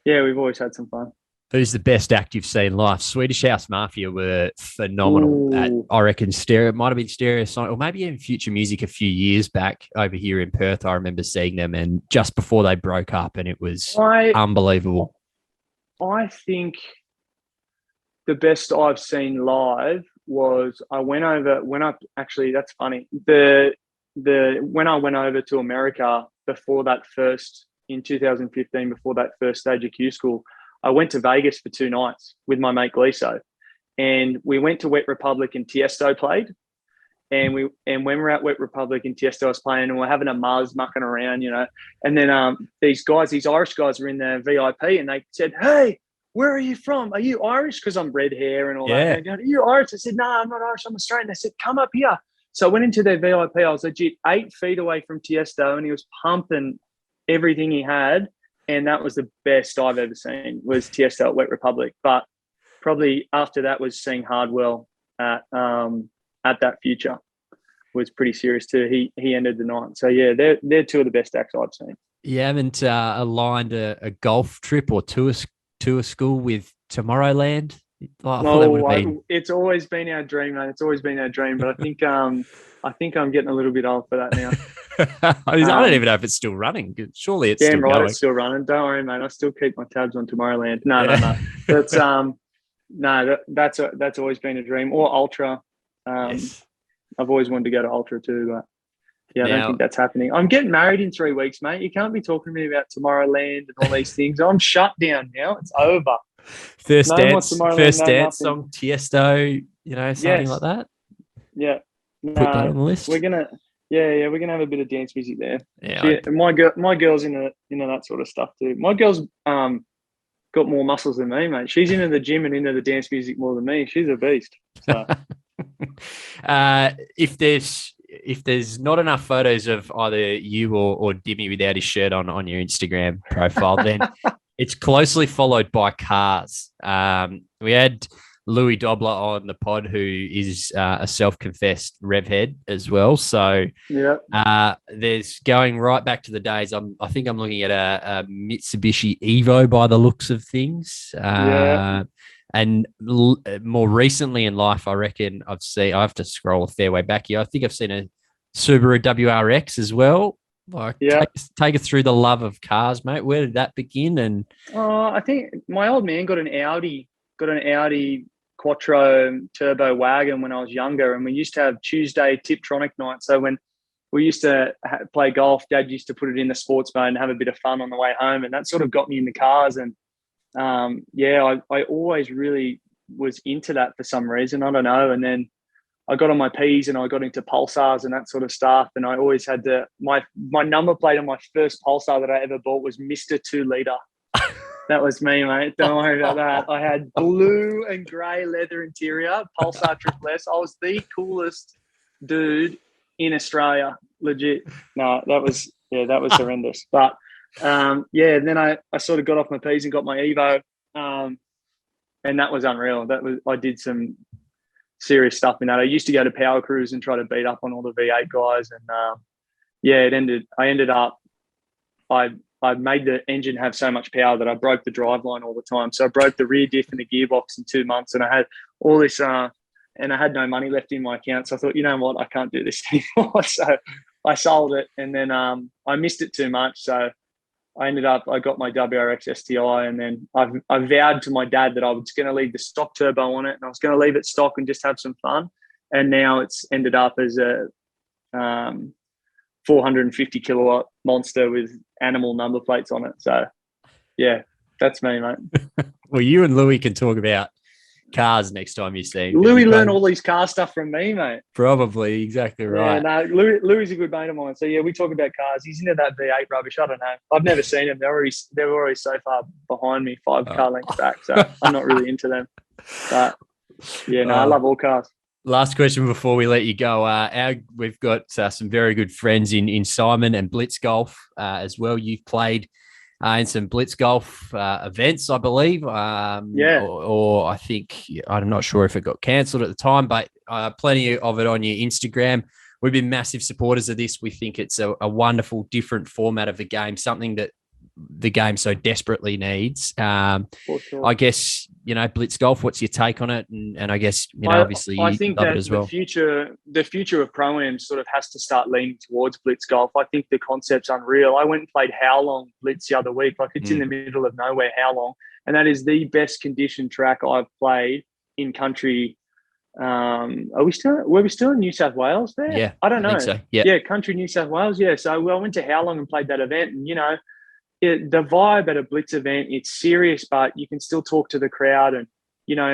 [SPEAKER 6] yeah, we've always had some fun.
[SPEAKER 5] Who's the best act you've seen live? Swedish House Mafia were phenomenal. I reckon Stereo, it might have been Stereo Sonic, or maybe even Future Music a few years back over here in Perth. I remember seeing them, and just before they broke up, and it was unbelievable.
[SPEAKER 6] I think the best I've seen live was that's funny. When I went over to America before that first in 2015, before that first stage of Q School, I went to Vegas for 2 nights with my mate Gliso, and we went to Wet Republic and Tiesto played. And when we're at Wet Republic and Tiesto was playing, and we're having a Muzz mucking around, and then these Irish guys were in the VIP, and they said, "Hey, where are you from? Are you Irish?" Because I'm red hair and all that. And they go, "Are you Irish?" I said, "No, I'm not Irish. I'm Australian." They said, "Come up here." So I went into their VIP. I was legit 8 feet away from Tiesto, and he was pumping everything he had, and that was the best I've ever seen. Was Tiesto at Wet Republic, but probably after that was seeing Hardwell at that Future was pretty serious too. He ended the night. So yeah, they're 2 of the best acts I've seen.
[SPEAKER 5] You haven't aligned a golf trip or tour school with Tomorrowland?
[SPEAKER 6] It's always been our dream, mate. It's always been our dream, but I think I'm getting a little bit old for that now.
[SPEAKER 5] I don't even know if it's still running. Surely it's still going.
[SPEAKER 6] It's still running. Don't worry, mate. I still keep my tabs on Tomorrowland. No. That's always been a dream. Or Ultra.
[SPEAKER 5] Yes.
[SPEAKER 6] I've always wanted to go to Ultra too, but yeah, I don't think that's happening. I'm getting married in 3 weeks, mate. You can't be talking to me about Tomorrowland and all these things. I'm shut down now. It's over.
[SPEAKER 5] First dance song, Tiesto, something like that.
[SPEAKER 6] Yeah.
[SPEAKER 5] Put that on the list.
[SPEAKER 6] We're gonna have a bit of dance music there.
[SPEAKER 5] Yeah.
[SPEAKER 6] My girl's into that sort of stuff too. My girl's got more muscles than me, mate. She's into the gym and into the dance music more than me. She's a beast. So
[SPEAKER 5] if there's not enough photos of either you or Dimmy without his shirt on your Instagram profile, then it's closely followed by cars. We had Louis Dobler on the pod, who is a self-confessed rev head as well. So there's going right back to the days. I think I'm looking at a Mitsubishi Evo by the looks of things. And more recently in life, I reckon I have to scroll a fair way back here. I think I've seen a Subaru WRX as well. Take us through the love of cars, mate. Where did that begin? And
[SPEAKER 6] I think my old man got an Audi Quattro turbo wagon when I was younger, and we used to have Tuesday Tiptronic night. So when we used to play golf, Dad used to put it in the sports mode and have a bit of fun on the way home, and that sort of got me in the cars. And I always really was into that for some reason. I don't know. And then I got on my P's and I got into pulsars and that sort of stuff. And I always had my number plate on my first pulsar that I ever bought was Mr. 2 Liter. That was me, mate. Don't worry about that. I had blue and grey leather interior, pulsar triple S. I was the coolest dude in Australia. Legit. No, that was horrendous. But and then I sort of got off my P's and got my Evo. And that was unreal. I did some serious stuff in that. I used to go to Power Cruise and try to beat up on all the V8 guys. And I made the engine have so much power that I broke the driveline all the time. So I broke the rear diff and the gearbox in 2 months, and I had all this, and I had no money left in my account. So I thought, you know what, I can't do this anymore. So I sold it, and then I missed it too much. So I got my WRX STI, and then I vowed to my dad that I was going to leave the stock turbo on it, and I was going to leave it stock and just have some fun. And now it's ended up as a 450 kilowatt monster with animal number plates on it. So yeah, that's me, mate.
[SPEAKER 5] Well, you and Louis can talk about cars next time you see him.
[SPEAKER 6] Louis learned all these car stuff from me, mate.
[SPEAKER 5] Probably, exactly right.
[SPEAKER 6] Yeah, no, Louis is a good mate of mine. So yeah, we talk about cars. He's into that V8 rubbish. I don't know. I've never seen them. They're already so far behind me, 5 car lengths back. So I'm not really into them. But yeah, no, I love all cars.
[SPEAKER 5] Last question before we let you go. We've got some very good friends in Simon and Blitz Golf as well. You've played in some Blitz Golf events, I believe. Or I think, I'm not sure if it got cancelled at the time, but plenty of it on your Instagram. We've been massive supporters of this. We think it's a wonderful, different format of the game, something that the game so desperately needs.
[SPEAKER 6] For sure.
[SPEAKER 5] I guess, Blitz Golf, what's your take on it? And I guess, obviously
[SPEAKER 6] I think that
[SPEAKER 5] as well.
[SPEAKER 6] The future of Pro-Am sort of has to start leaning towards Blitz Golf. I think the concept's unreal. I went and played How Long Blitz the other week. Like, it's in the middle of nowhere, How Long. And that is the best conditioned track I've played in country. Were we still in New South Wales there?
[SPEAKER 5] Yeah.
[SPEAKER 6] I don't know.
[SPEAKER 5] Think so. Yeah.
[SPEAKER 6] Yeah, country New South Wales. Yeah. So I went to How Long and played that event, and the vibe at a Blitz event, it's serious, but you can still talk to the crowd, and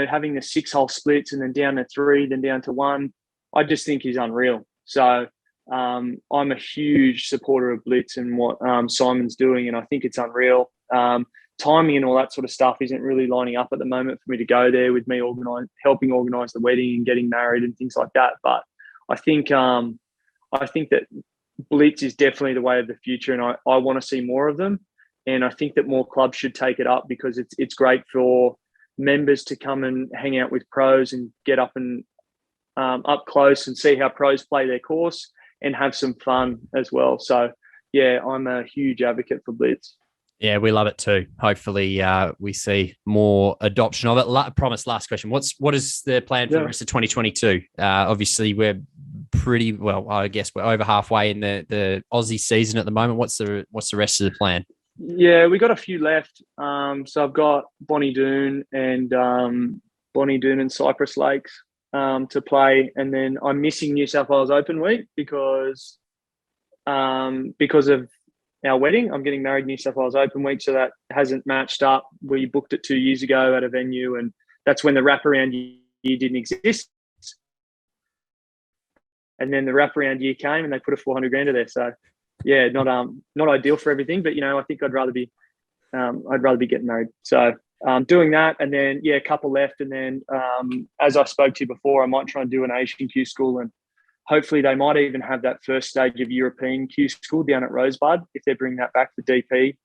[SPEAKER 6] having the 6-hole splits and then down to 3, then down to 1, I just think is unreal. So I'm a huge supporter of Blitz and what Simon's doing, and I think it's unreal. Timing and all that sort of stuff isn't really lining up at the moment for me to go there, with me helping organise the wedding and getting married and things like that. But I think that Blitz is definitely the way of the future, and I want to see more of them. And I think that more clubs should take it up, because it's great for members to come and hang out with pros and get up and up close and see how pros play their course and have some fun as well. So yeah, I'm a huge advocate for Blitz.
[SPEAKER 5] Yeah, we love it too. Hopefully we see more adoption of it. Promise, last question. What is the plan for the rest of 2022? Obviously we're pretty well, I guess we're over halfway in the Aussie season at the moment. What's the rest of the plan?
[SPEAKER 6] Yeah, we got a few left. So I've got Bonnie Doon and Cypress Lakes to play, and then I'm missing New South Wales Open Week because of our wedding. I'm getting married New South Wales Open Week, so that hasn't matched up. We booked it 2 years ago at a venue, and that's when the wraparound year didn't exist. And then the wraparound year came, and they put a 400 grand in there. So yeah, not ideal for everything, but I think I'd rather be getting married. So doing that, and then a couple left, and then as I spoke to you before, I might try and do an Asian Q school, and hopefully they might even have that first stage of European Q school down at Rosebud if they bring that back for DP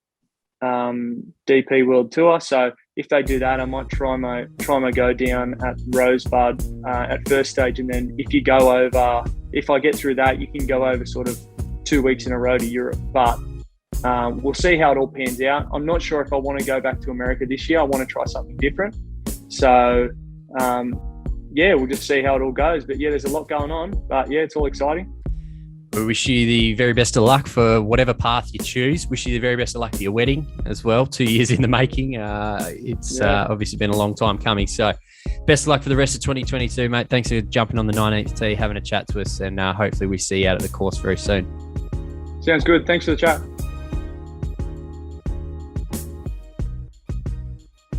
[SPEAKER 6] World Tour. So if they do that, I might try my go down at Rosebud at first stage, and then if I get through that, you can go over sort of 2 weeks in a row to Europe. But we'll see how it all pans out. I'm not sure if I want to go back to America this year. I want to try something different. So we'll just see how it all goes. But there's a lot going on. But it's all exciting.
[SPEAKER 5] We wish you the very best of luck for whatever path you choose. Wish you the very best of luck for your wedding as well. 2 years in the making. It's obviously been a long time coming. So best of luck for the rest of 2022, mate. Thanks for jumping on the 19th tee, having a chat to us, and hopefully we see you out at the course very soon.
[SPEAKER 6] Sounds good. Thanks for the chat.